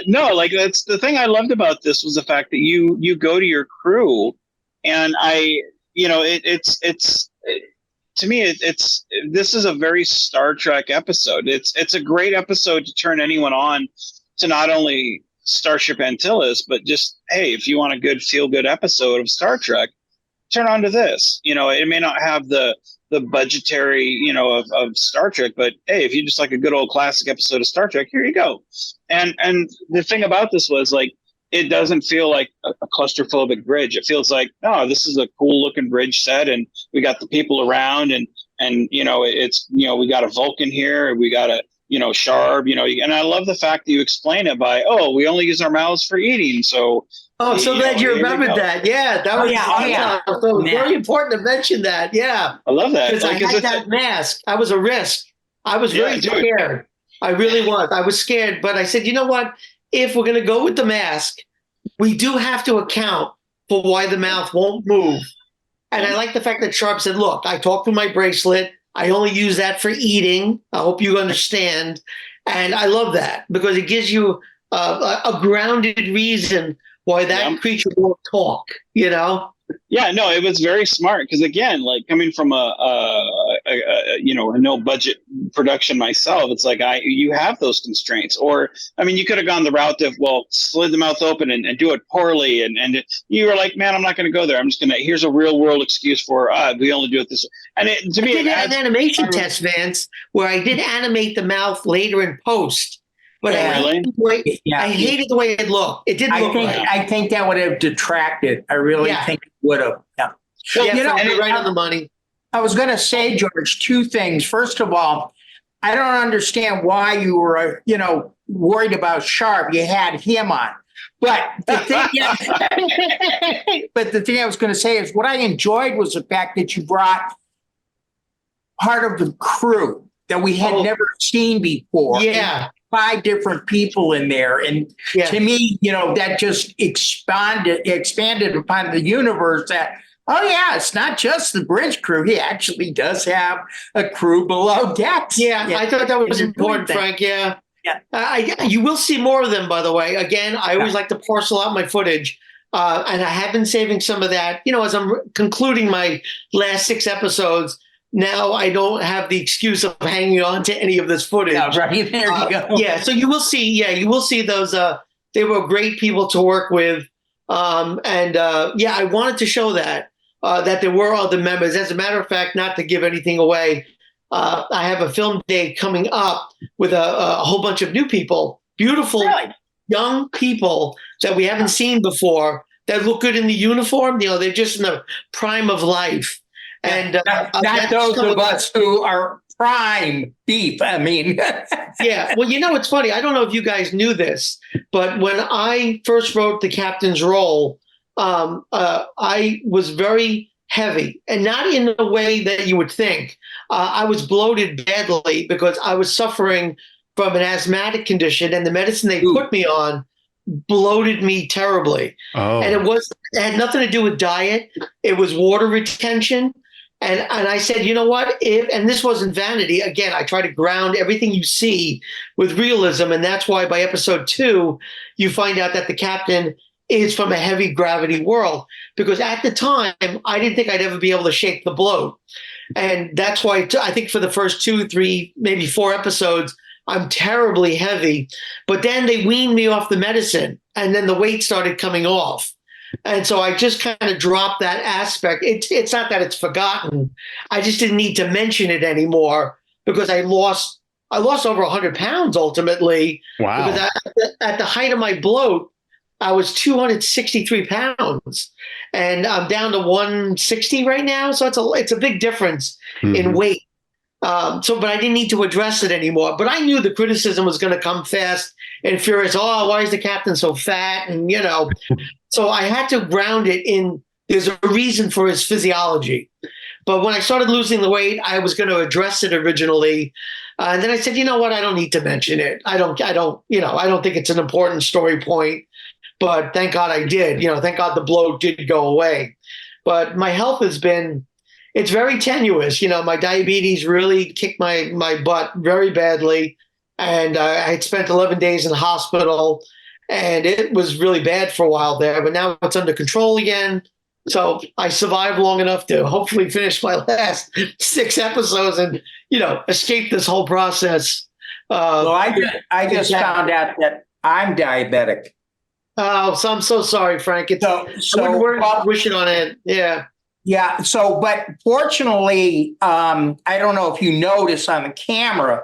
no, like, that's the thing I loved about this, was the fact that you go to your crew, and it's to me, this is a very Star Trek episode. It's a great episode to turn anyone on to not only Starship Antyllus, but just, hey, if you want a good feel-good episode of Star Trek, turn on to this. It may not have the budgetary, of Star Trek, but hey, if you just like a good old classic episode of Star Trek, here you go. And the thing about this was, like, it doesn't feel like a claustrophobic bridge. It feels like, oh, this is a cool looking bridge set, and we got the people around, and it's, we got a Vulcan here, we got a, Sharp, and I love the fact that you explain it by, we only use our mouths for eating. So, so glad you remembered that. Yeah, that was So it was very important to mention that. Yeah, I love that, because I had that mask. I was a risk. I was very scared. I really was. I was scared, but I said, you know what? If we're going to go with the mask, we do have to account for why the mouth won't move. And I like the fact that Sharp said, look, I talked through my bracelet. I only use that for eating. I hope you understand. And I love that, because it gives you a grounded reason why that creature won't talk, Yeah, no, it was very smart, because, again, like, coming from a no budget production myself, it's like you have those constraints. Or, I mean, you could have gone the route of, slid the mouth open and do it poorly, and you were like, man, I'm not going to go there. I'm just going to, here's a real world excuse for we only do it this way. And to me, I did an animation test, Vance, where I did animate the mouth later in post. But I hated the way it looked. It didn't look right. I think that would have detracted. I really think it would have. Yeah. Well, right on the money. I was going to say, George, 2 things. First of all, I don't understand why you were, worried about Sharp. You had him on. But the thing I was going to say is, what I enjoyed was the fact that you brought part of the crew that we had never seen before. Yeah. 5 different people in there. And to me, that just expanded upon the universe that, it's not just the bridge crew. He actually does have a crew below decks. Yeah, I thought that was important, Frank. Yeah. You will see more of them, by the way. Again, I always like to parcel out my footage. And I have been saving some of that, as I'm concluding my last 6 episodes. Now I don't have the excuse of hanging on to any of this footage. Yeah, right. There you go. Yeah, so you will see those. They were great people to work with. I wanted to show that there were other members. As a matter of fact, not to give anything away, I have a film day coming up with a whole bunch of new people, beautiful young people that we haven't seen before, that look good in the uniform. They're just in the prime of life. And not those of us who are prime beef. I mean, yeah. Well, it's funny. I don't know if you guys knew this, but when I first wrote the captain's role, I was very heavy, and not in the way that you would think. I was bloated badly because I was suffering from an asthmatic condition, and the medicine they put me on bloated me terribly. And it had nothing to do with diet. It was water retention. And I said, you know what? And this wasn't vanity. Again, I try to ground everything you see with realism. And that's why by episode 2, you find out that the captain is from a heavy gravity world. Because at the time, I didn't think I'd ever be able to shake the bloat. And that's why I think for the first 2, 3, maybe 4 episodes, I'm terribly heavy. But then they weaned me off the medicine, and then the weight started coming off. And so I just kind of dropped that aspect. It's not that it's forgotten. I just didn't need to mention it anymore because I lost over 100 pounds ultimately. Wow. Because at the height of my bloat, I was 263 pounds, and I'm down to 160 right now. So it's a big difference in weight. But I didn't need to address it anymore. But I knew the criticism was going to come fast and furious. Oh, why is the captain so fat? And, so I had to ground it in, there's a reason for his physiology. But when I started losing the weight, I was going to address it originally. And then I said, you know what? I don't need to mention it. I don't think it's an important story point, but thank God I did. Thank God the bloat did go away. But my health it's very tenuous. My diabetes really kicked my butt very badly. And I had spent 11 days in the hospital, and it was really bad for a while there, but now it's under control again. So I survived long enough to hopefully finish my last 6 episodes and, escape this whole process. Well, I just found out that I'm diabetic. Oh, so I'm so sorry, Frank. I wouldn't wish it on it. Yeah. Yeah. So, but fortunately, I don't know if you noticed on the camera,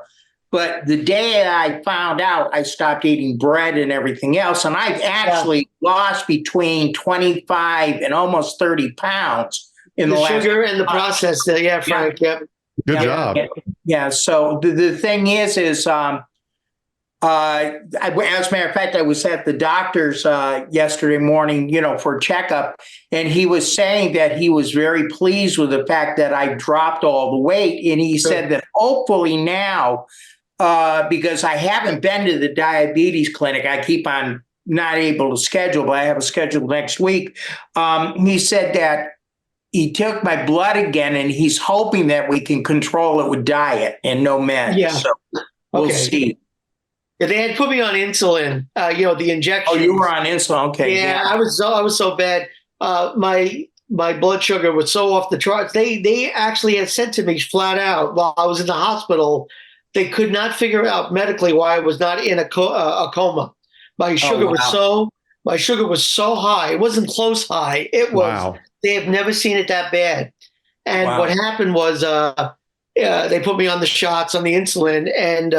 but the day I found out, I stopped eating bread and everything else. And I've actually lost between 25 and almost 30 pounds in the last sugar and the process. Yeah, Frank. Yep. Good job. Yeah. So the thing is, as a matter of fact, I was at the doctor's yesterday morning, for a checkup, and he was saying that he was very pleased with the fact that I dropped all the weight. And he said that hopefully now, because I haven't been to the diabetes clinic, I keep on not able to schedule, but I have a schedule next week. He said that he took my blood again, and he's hoping that we can control it with diet and no meds. Yeah. So we'll see. Yeah, they had put me on insulin, the injection. Oh, you were on insulin. Okay. Yeah, I was so bad. My blood sugar was so off the charts. They actually had said to me flat out while I was in the hospital, they could not figure out medically why I was not in a coma. My sugar was so high. It wasn't close high. It was. Wow. They have never seen it that bad. And what happened was they put me on the shots on the insulin, and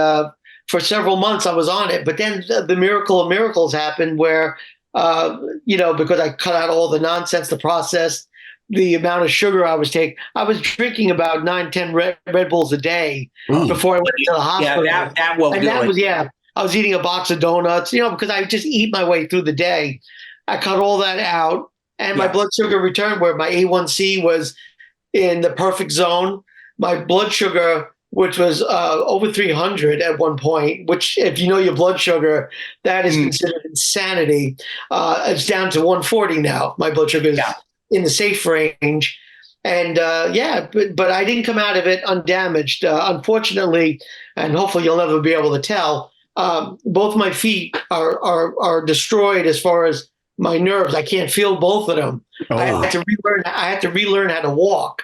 for several months I was on it. But then the miracle of miracles happened where, because I cut out all the nonsense, the process, the amount of sugar I was taking. I was drinking about 9-10 Red Bulls a day before I went to the hospital. Yeah, that will do it. I was eating a box of donuts, because I just eat my way through the day. I cut all that out, and my blood sugar returned where my A1C was in the perfect zone. My blood sugar, which was over 300 at one point, which if you know your blood sugar, that is considered insanity. It's down to 140 now. My blood sugar is in the safe range. And but I didn't come out of it undamaged. Unfortunately, and hopefully you'll never be able to tell, both my feet are destroyed as far as my nerves. I can't feel both of them. I had to relearn how to walk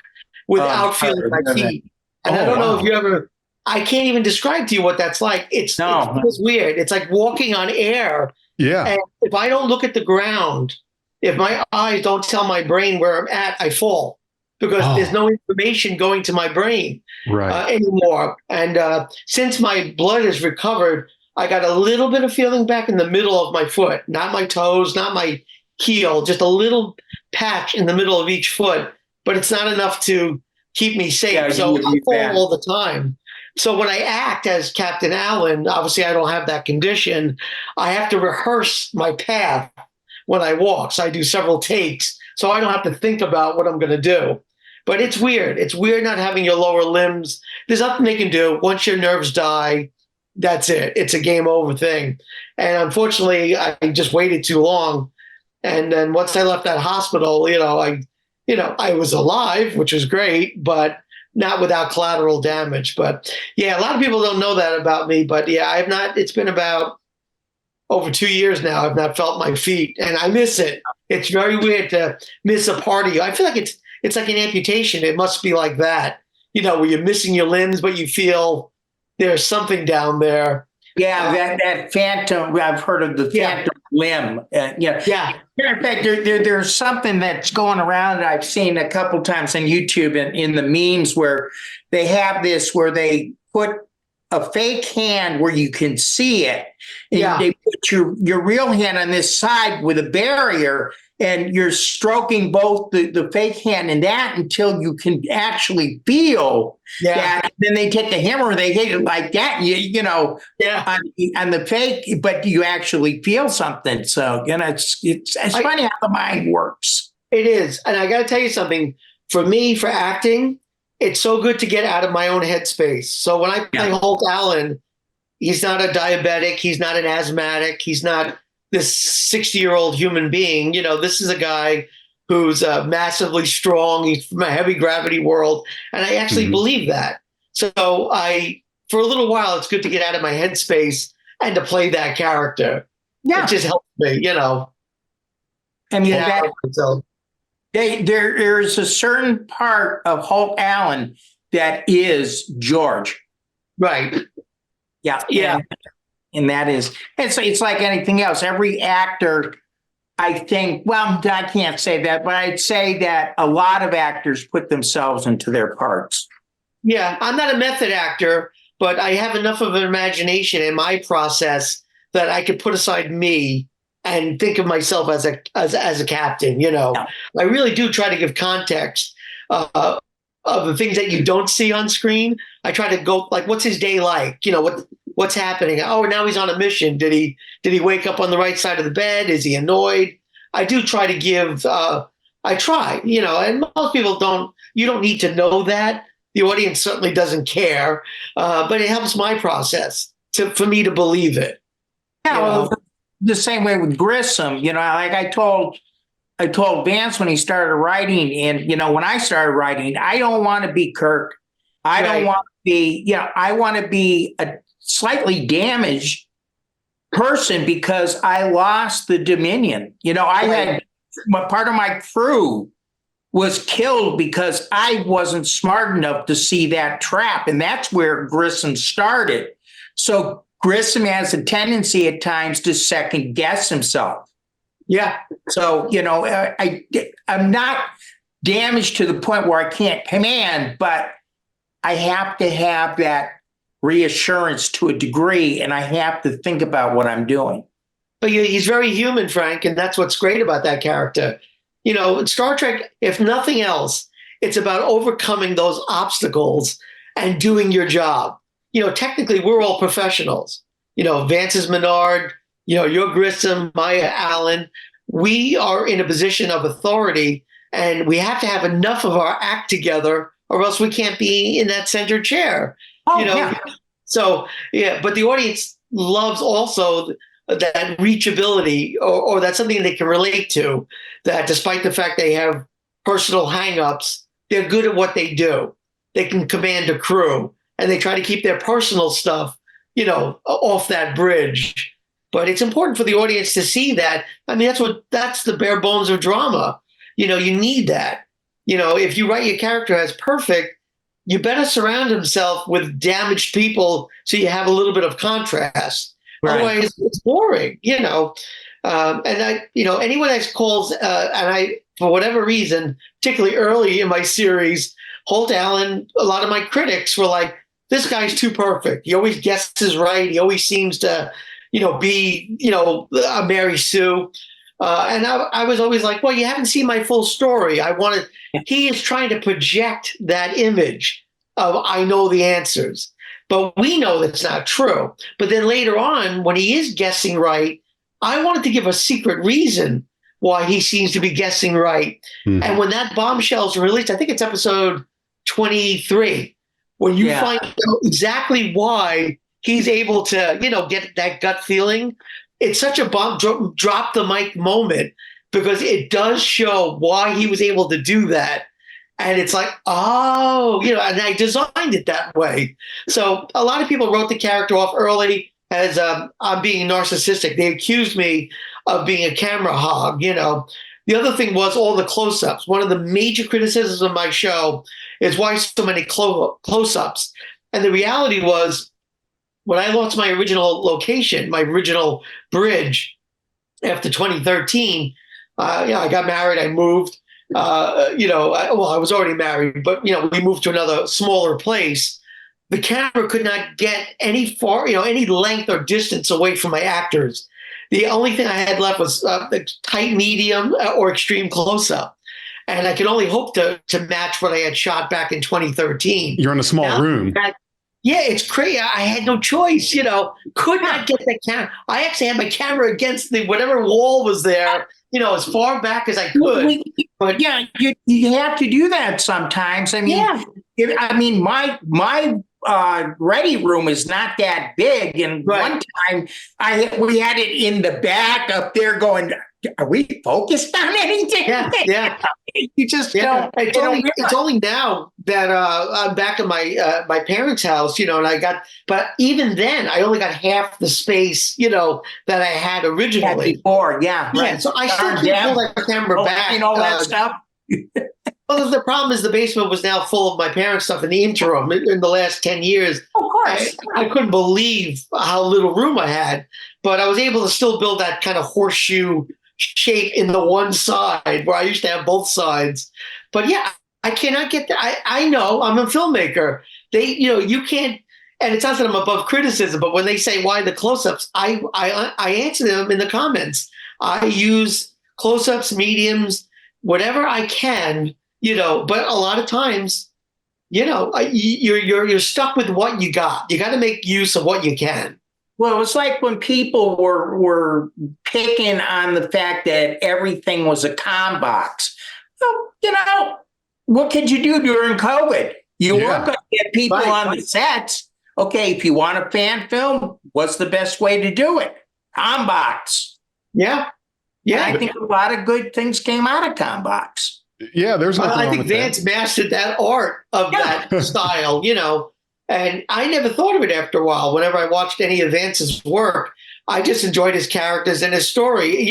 without feeling my feet. And I don't know if you ever, I can't even describe to you what that's like. It's weird. It's like walking on air. Yeah. And if I don't look at the ground, if my eyes don't tell my brain where I'm at, I fall because there's no information going to my brain anymore. And since my blood has recovered, I got a little bit of feeling back in the middle of my foot, not my toes, not my heel, just a little patch in the middle of each foot, but it's not enough to keep me safe. Yeah, so I fall all the time. So when I act as Captain Allen, obviously I don't have that condition. I have to rehearse my path when I walk. So I do several takes so I don't have to think about what I'm going to do. But it's weird. It's weird not having your lower limbs. There's nothing they can do. Once your nerves die, that's it. It's a game over thing. And unfortunately, I just waited too long. And then once I left that hospital, I was alive, which was great, but not without collateral damage. But yeah, a lot of people don't know that about me. But yeah, I have not. It's been about over 2 years now. I've not felt my feet, and I miss it. It's very weird to miss a part of you. I feel like it's like an amputation. It must be like that, where you're missing your limbs, but you feel there's something down there. Yeah, that phantom. I've heard of the phantom limb. Yeah. Matter of fact, there's something that's going around. I've seen a couple times on YouTube and in the memes where they have this where they put a fake hand where you can see it, and they put your real hand on this side with a barrier, and you're stroking both the fake hand and that until you can actually feel that. Then they take the hammer, they hit it like that, on the fake, but you actually feel something. So, it's funny how the mind works. It is. And I got to tell you something. For me, for acting, it's so good to get out of my own headspace. So when I play Holt Allen, he's not a diabetic. He's not an asthmatic. He's not this 60-year-old human being. This is a guy who's massively strong. He's from a heavy gravity world. And I actually believe that. So for a little while, it's good to get out of my headspace and to play that character. Yeah. It just helps me, I mean, there's a certain part of Holt Allen that is George. Right. Yeah. Yeah. And that is, it's like anything else. Every actor, I think, well, I can't say that, but I'd say that a lot of actors put themselves into their parts. Yeah. I'm not a method actor, but I have enough of an imagination in my process that I could put aside me and think of myself as a captain. I really do try to give context of the things that you don't see on screen. I try to go like, what's his day like? What's happening? Oh, now he's on a mission. Did he wake up on the right side of the bed? Is he annoyed? I do try to give. I try, and most people don't. You don't need to know that. The audience certainly doesn't care, but it helps my process for me to believe it. Yeah, well, the same way with Grissom, like I told Vance when he started writing, and when I started writing, I don't want to be Kirk. I don't want to be, I want to be a slightly damaged person because I lost the Dominion. I had part of my crew was killed because I wasn't smart enough to see that trap, and that's where Grissom started. So Grissom has a tendency at times to second guess himself. Yeah. So, I'm not damaged to the point where I can't command, but I have to have that reassurance to a degree, and I have to think about what I'm doing. But he's very human, Frank, and that's what's great about that character. Star Trek, if nothing else, it's about overcoming those obstacles and doing your job. Technically, we're all professionals. Vance is Menard, you're Grissom, Maya Allen. We are in a position of authority, and we have to have enough of our act together, or else we can't be in that center chair. Yeah. So, but the audience loves also that reachability, or that's something they can relate to, that despite the fact they have personal hangups, they're good at what they do. They can command a crew, and they try to keep their personal stuff, off that bridge. But it's important for the audience to see that. I mean, that's the bare bones of drama. You need that. If you write your character as perfect, you better surround himself with damaged people so you have a little bit of contrast. Right. Otherwise, it's boring, and anyone that calls, and I, for whatever reason, particularly early in my series, Holt Allen, a lot of my critics were like, this guy's too perfect. He always guesses right. He always seems to, be, a Mary Sue. And I was always like, well, you haven't seen my full story. He is trying to project that image of, I know the answers, but we know that's not true. But then later on, when he is guessing right, I wanted to give a secret reason why he seems to be guessing right. And when that bombshell's released, I think it's episode 23, when you find out exactly why he's able to, get that gut feeling. It's such a bomb drop the mic moment, because it does show why he was able to do that. And it's like, oh, and I designed it that way. So a lot of people wrote the character off early as I'm being narcissistic. They accused me of being a camera hog. The other thing was all the close-ups. One of the major criticisms of my show is why so many close-ups. And the reality was, when I lost my original location, my original bridge after 2013, I got married, I moved. I was already married, but we moved to another smaller place. The camera could not get any length or distance away from my actors. The only thing I had left was the tight medium or extreme close-up. And I could only hope to match what I had shot back in 2013. You're in a small room. Yeah, it's crazy. I had no choice, could not get that camera. I actually had my camera against whatever wall was there, as far back as I could. But yeah, you have to do that sometimes. I mean, my ready room is not that big. And one time we had it in the back up there going, are we focused on anything? Yeah. You just don't. It's only now that I'm back in my parents' house, and but even then I only got half the space, that I had originally. Before, So I still can't pull that camera back. And all that stuff. Well, the problem is the basement was now full of my parents' stuff in the interim in the last 10 years. Of course. I couldn't believe how little room I had, but I was able to still build that kind of horseshoe shape in the one side where I used to have both sides. But yeah, I cannot get that. I know I'm a filmmaker. You can't, and it's not that I'm above criticism, but when they say why the close-ups, I answer them in the comments. I use close-ups, mediums, whatever I can, but a lot of times, you're stuck with what you got. You got to make use of what you can. Well, it's like when people were picking on the fact that everything was a comm box. Well, what could you do during COVID? You weren't going to get people on the sets. Okay, if you want a fan film, what's the best way to do it? Comm box. Yeah. And I think a lot of good things came out of comm box. Yeah, there's nothing I think Vance mastered that art of that style, and I never thought of it after a while. Whenever I watched any of Vance's work, I just enjoyed his characters and his story.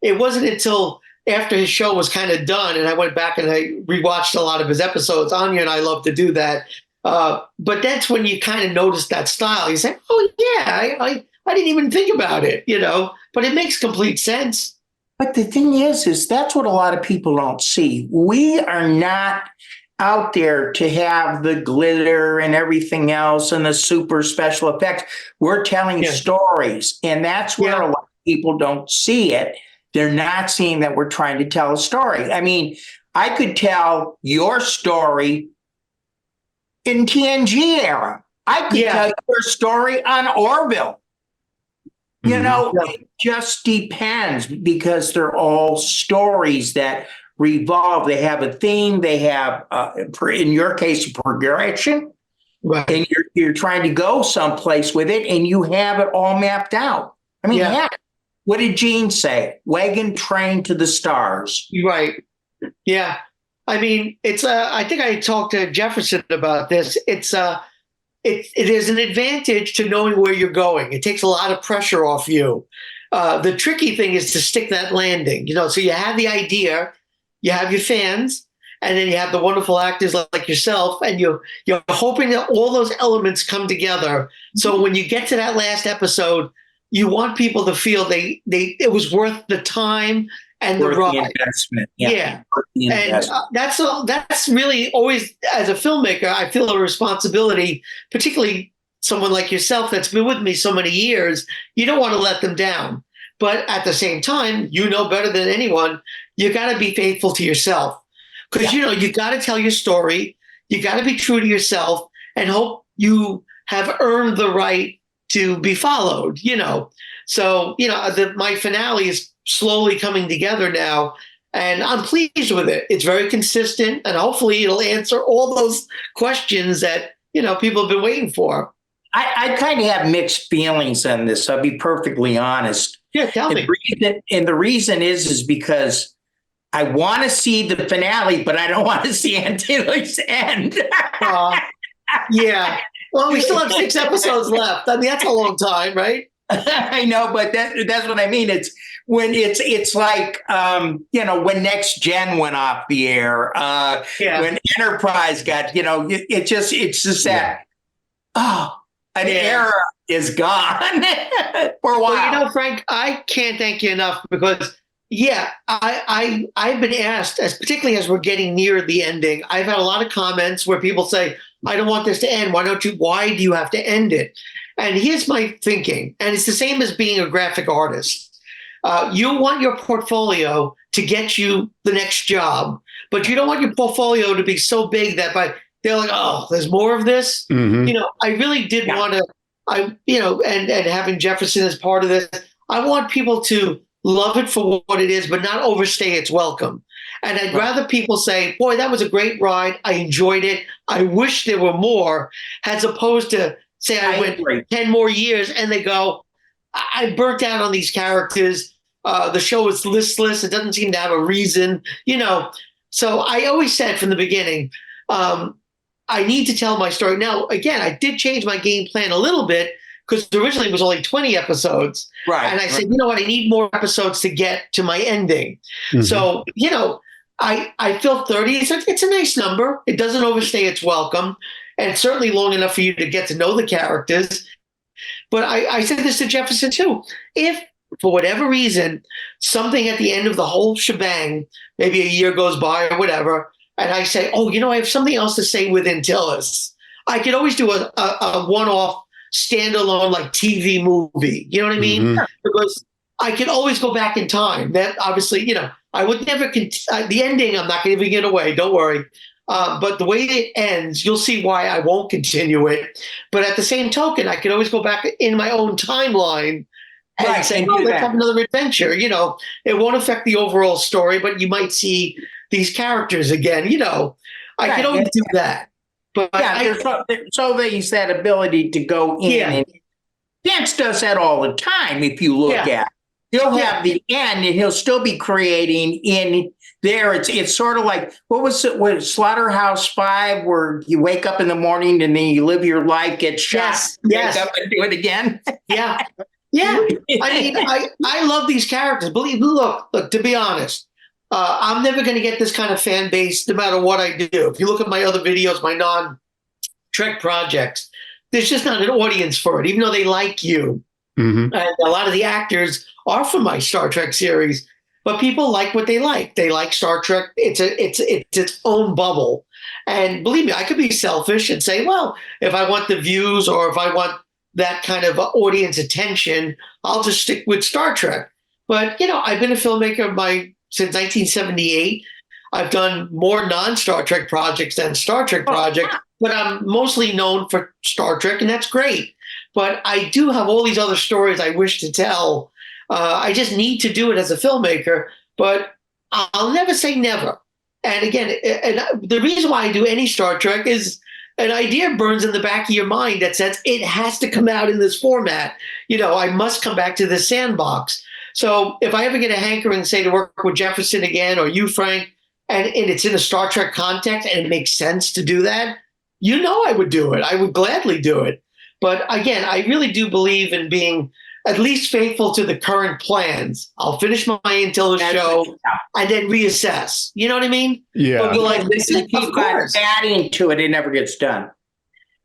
It wasn't until after his show was kind of done and I went back and I rewatched a lot of his episodes. Anya and I love to do that. But that's when you kind of notice that style. You say, oh, yeah, I didn't even think about it, but it makes complete sense. But the thing is that's what a lot of people don't see. We are not out there to have the glitter and everything else and the super special effects. We're telling stories, and that's where a lot of people don't see it. They're not seeing that we're trying to tell a story. I mean, I could tell your story in TNG era. I could tell your story on Orville. It just depends, because they're all stories that revolve. They have a theme. They have, in your case, a progression. Right. And you're trying to go someplace with it, and you have it all mapped out. I mean, what did Gene say? Wagon train to the stars. Right. Yeah. I mean, it's I think I talked to Jefferson about this. It is an advantage to knowing where you're going. It takes a lot of pressure off you. The tricky thing is to stick that landing, so you have the idea, you have your fans, and then you have the wonderful actors like yourself, and you're hoping that all those elements come together. So when you get to that last episode, you want people to feel it was worth the time and the ride. Investment. And that's really always, as a filmmaker, I feel a responsibility, particularly someone like yourself that's been with me so many years. You don't want to let them down. But at the same time, better than anyone, you got to be faithful to yourself. Because, you got to tell your story. You got to be true to yourself and hope you have earned the right to be followed, So, my finale is slowly coming together now. And I'm pleased with it. It's very consistent, and hopefully it'll answer all those questions that, people have been waiting for. I kind of have mixed feelings on this. I'll be perfectly honest. Yeah, tell me. And the reason is because I want to see the finale, but I don't want to see Antyllus end. Yeah. Well, we still have 6 episodes left. I mean, that's a long time, right? I know, but that's what I mean. It's when it's like when Next Gen went off the air, when Enterprise got, it's just that an era is gone for a while. Well, Frank, I can't thank you enough because I've been asked, particularly as we're getting near the ending, I've had a lot of comments where people say, I don't want this to end. Why do you have to end it? And here's my thinking, and it's the same as being a graphic artist. You want your portfolio to get you the next job, but you don't want your portfolio to be so big that they're like, oh, there's more of this. Mm-hmm. I really did want to, and having Jefferson as part of this, I want people to love it for what it is, but not overstay its welcome. And I'd rather people say, boy, that was a great ride. I enjoyed it. I wish there were more, as opposed to say I went 10 more years and they go, I burnt out on these characters. The show is listless. It doesn't seem to have a reason, So I always said from the beginning, I need to tell my story. Now, again, I did change my game plan a little bit because originally it was only 20 episodes. Right. And I said, you know what? I need more episodes to get to my ending. Mm-hmm. So, I feel 30. It's a nice number. It doesn't overstay its welcome. And it's certainly long enough for you to get to know the characters. But I said this to Jefferson too. If, for whatever reason, something at the end of the whole shebang, maybe a year goes by or whatever, and I say, I have something else to say with Antyllus, I could always do a one-off standalone like TV movie. You know what I mean? Mm-hmm. Because I can always go back in time. That obviously, I would never, the ending, I'm not going to even get away. Don't worry. But the way it ends, you'll see why I won't continue it. But at the same token, I can always go back in my own timeline and say, let's have another adventure. It won't affect the overall story, but you might see these characters again. I can always do that. But there's always that ability to go in. Yeah. And Vance does that all the time. If you look at it, he'll have the end, and he'll still be creating in there. It's sort of like what was Slaughterhouse-Five, where you wake up in the morning and then you live your life, get shot, wake up and do it again. Yeah. I mean, I love these characters. Look. To be honest, I'm never going to get this kind of fan base no matter what I do. If you look at my other videos, my non-Trek projects, there's just not an audience for it, even though they like you. Mm-hmm. And a lot of the actors are from my Star Trek series, but people like what they like. They like Star Trek. It's its own bubble. And believe me, I could be selfish and say, well, if I want the views or if I want that kind of audience attention, I'll just stick with Star Trek. But, I've been a filmmaker since 1978. I've done more non-Star Trek projects than Star Trek projects, but I'm mostly known for Star Trek, and that's great. But I do have all these other stories I wish to tell. I just need to do it as a filmmaker, but I'll never say never. And again, the reason why I do any Star Trek is an idea burns in the back of your mind that says it has to come out in this format. I must come back to this sandbox. So if I ever get a hankering, say, to work with Jefferson again or you, Frank, and it's in a Star Trek context and it makes sense to do that, I would do it. I would gladly do it. But again, I really do believe in being at least faithful to the current plans. I'll finish my Antyllus show and then reassess. You know what I mean? Yeah. But of course, adding to it, it never gets done.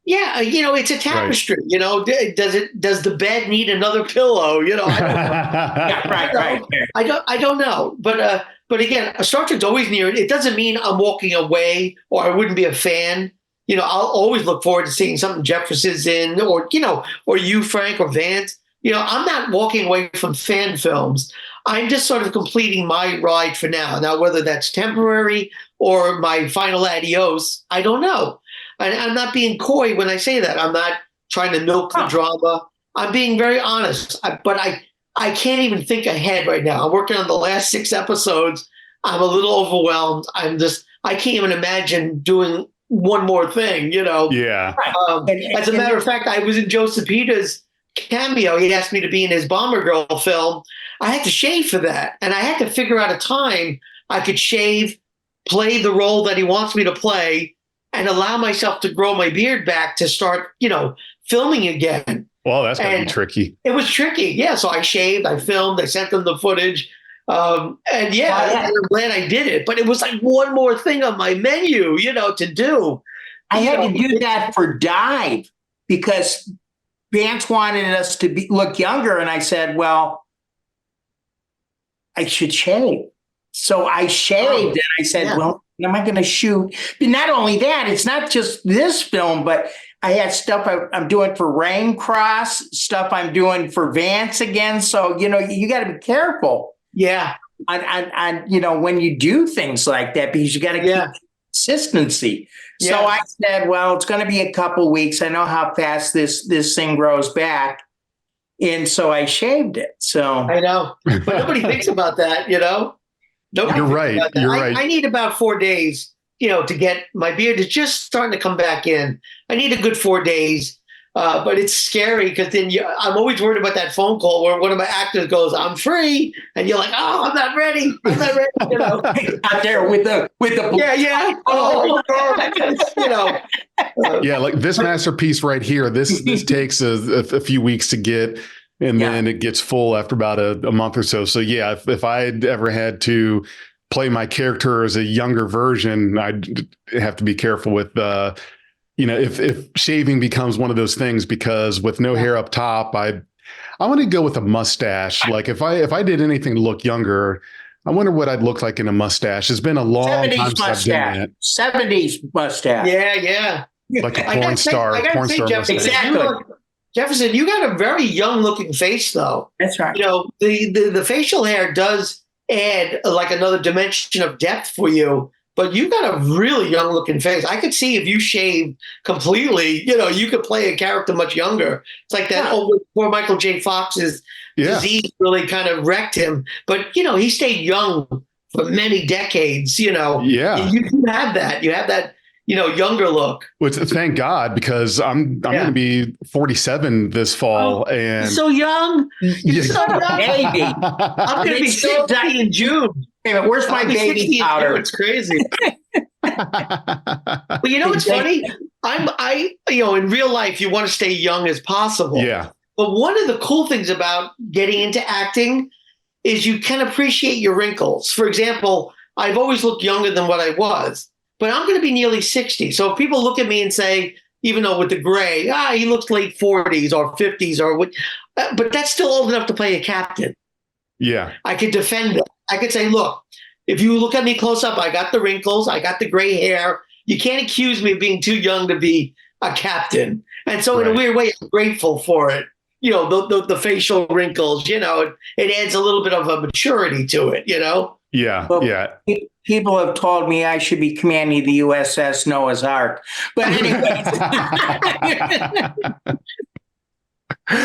Yeah, it's a tapestry. Right. Does the bed need another pillow? I don't know. Right. I don't know. But again, a Star Trek's always near it. It doesn't mean I'm walking away or I wouldn't be a fan. I'll always look forward to seeing something Jefferson's in, or you, Frank, or Vance. I'm not walking away from fan films. I'm just sort of completing my ride for now. Now, whether that's temporary or my final adios, I don't know. And I'm not being coy when I say that. I'm not trying to milk the drama. I'm being very honest. But I can't even think ahead right now. I'm working on the last 6 episodes. I'm a little overwhelmed. I can't even imagine doing one more thing, Yeah. As a matter of fact, I was in Joseph Peter's cameo. He asked me to be in his Bomber Girl film. I had to shave for that. And I had to figure out a time I could shave, play the role that he wants me to play, and allow myself to grow my beard back to start, filming again. Well, that's going to be tricky. It was tricky. Yeah. So I shaved, I filmed, I sent them the footage. I'm glad I did it. But it was like one more thing on my menu, to do. I had to do that for Dive because Vance wanted us to look younger. And I said, well, I should shave. So I shaved and I said, well, am I going to shoot? But not only that, it's not just this film, but I had stuff I'm doing for Rain Cross, stuff I'm doing for Vance again. So, you got to be careful. Yeah. On when you do things like that, because you got to keep consistency. Yeah. So I said, well, it's going to be a couple weeks. I know how fast this thing grows back. And so I shaved it. So I know, but nobody thinks about that, Nobody You're right. You're right. I need about 4 days, to get my beard is just starting to come back in. I need a good 4 days. But it's scary because then I'm always worried about that phone call where one of my actors goes, "I'm free," and you're like, "Oh, I'm not ready. I'm not ready." Out there with the yeah. Oh, yeah, like this masterpiece right here. This takes a few weeks to get, and then it gets full after about a month or so. So yeah, if I'd ever had to play my character as a younger version, I'd have to be careful with if shaving becomes one of those things, because with no hair up top, I want to go with a mustache. Like if I did anything to look younger, I wonder what I'd look like in a mustache. It's been a long time since I've done that. 70s mustache. Yeah. Like a porn star mustache. Exactly. Jefferson, you got a very young looking face though. That's right. The facial hair does add like another dimension of depth for you. But you got a really young looking face. I could see if you shaved completely, you could play a character much younger. It's like that poor Michael J. Fox's disease really kind of wrecked him. But, he stayed young for many decades, Yeah. You have that. You have that, younger look. Which, thank God, because I'm going to be 47 this fall. And so young. You're so young. Baby. I'm going to be 60 in June. Hey, where's my baby powder? It's crazy. But what's funny? In real life, you want to stay young as possible. Yeah. But one of the cool things about getting into acting is you can appreciate your wrinkles. For example, I've always looked younger than what I was, but I'm going to be nearly 60. So if people look at me and say, even though with the gray, he looks late 40s or 50s or what, but that's still old enough to play a captain. Yeah. I could defend it. I could say, look, if you look at me close up, I got the wrinkles, I got the gray hair. You can't accuse me of being too young to be a captain. And so in a weird way, I'm grateful for it. The facial wrinkles, it adds a little bit of a maturity to it, Yeah. Well, yeah. People have told me I should be commanding the USS Noah's Ark. But anyway.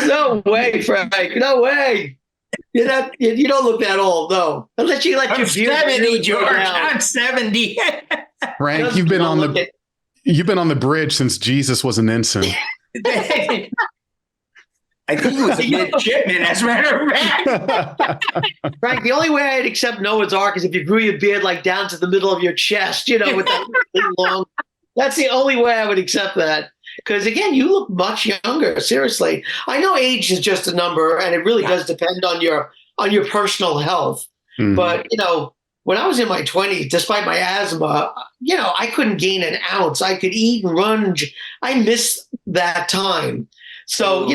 No way, Frank. No way. You don't look that old, though. Unless you let I'm your beard 70, George. I'm 70. Frank, you've been on the bridge since Jesus was an ensign. I think it was a midshipman, as a matter of fact. Frank, the only way I'd accept Noah's Ark is if you grew your beard like down to the middle of your chest, with that really long. That's the only way I would accept that. Because again, you look much younger. Seriously, I know age is just a number, and it really does depend on your personal health. Mm-hmm. But when I was in my 20s, despite my asthma, I couldn't gain an ounce. I could eat and run. I miss that time. So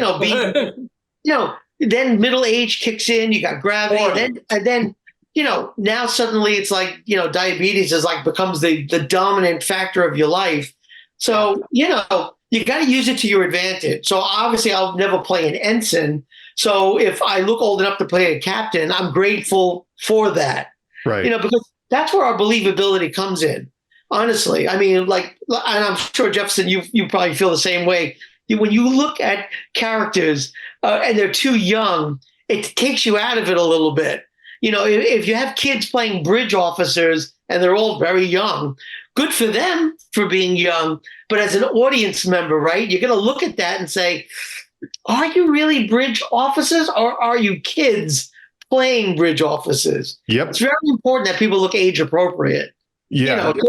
then middle age kicks in. You got gravity, and then now suddenly it's like diabetes is like becomes the dominant factor of your life. So you got to use it to your advantage. So obviously I'll never play an ensign. So if I look old enough to play a captain, I'm grateful for that. Right. Because that's where our believability comes in. Honestly, I mean, and I'm sure Jefferson, you probably feel the same way. When you look at characters and they're too young, it takes you out of it a little bit. You know, if you have kids playing bridge officers and they're all very young, good for them for being young. But as an audience member, right, you're going to look at that and say, are you really bridge officers or are you kids playing bridge officers? Yep. It's very important that people look age appropriate. Yeah. You know,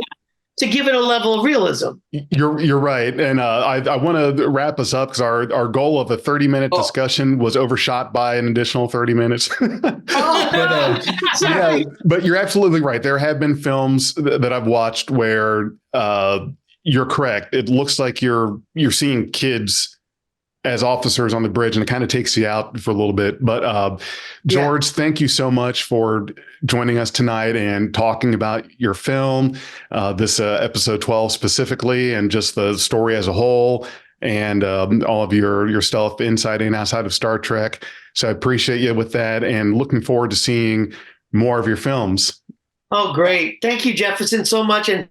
to give it a level of realism. You're right. And I want to wrap us up because our goal of a 30-minute discussion was overshot by an additional 30 minutes. But you're absolutely right. There have been films that I've watched where you're correct. It looks like you're seeing kids as officers on the bridge, and it kind of takes you out for a little bit. But George, thank you so much for joining us tonight and talking about your film, this episode 12 specifically, and just the story as a whole, and all of your stuff inside and outside of Star Trek. So I appreciate you with that, and looking forward to seeing more of your films. Oh, great. Thank you, Jefferson, so much. And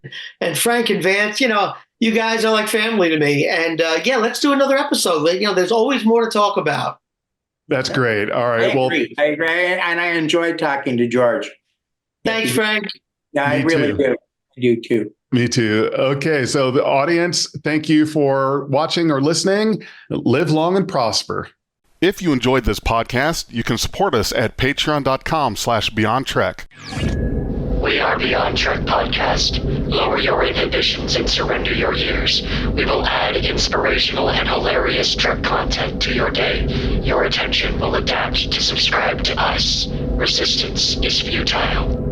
Frank and Vance, you know, you guys are like family to me. And let's do another episode. You know, there's always more to talk about. That's great. All right. I agree. And I enjoyed talking to George. Thanks, Frank. Yeah, I really do. I do too. Me too. Okay. So the audience, thank you for watching or listening. Live long and prosper. If you enjoyed this podcast, you can support us at patreon.com/BeyondTrek. We are Beyond Trek Podcast. Lower your inhibitions and surrender your ears. We will add inspirational and hilarious Trek content to your day. Your attention will adapt to subscribe to us. Resistance is futile.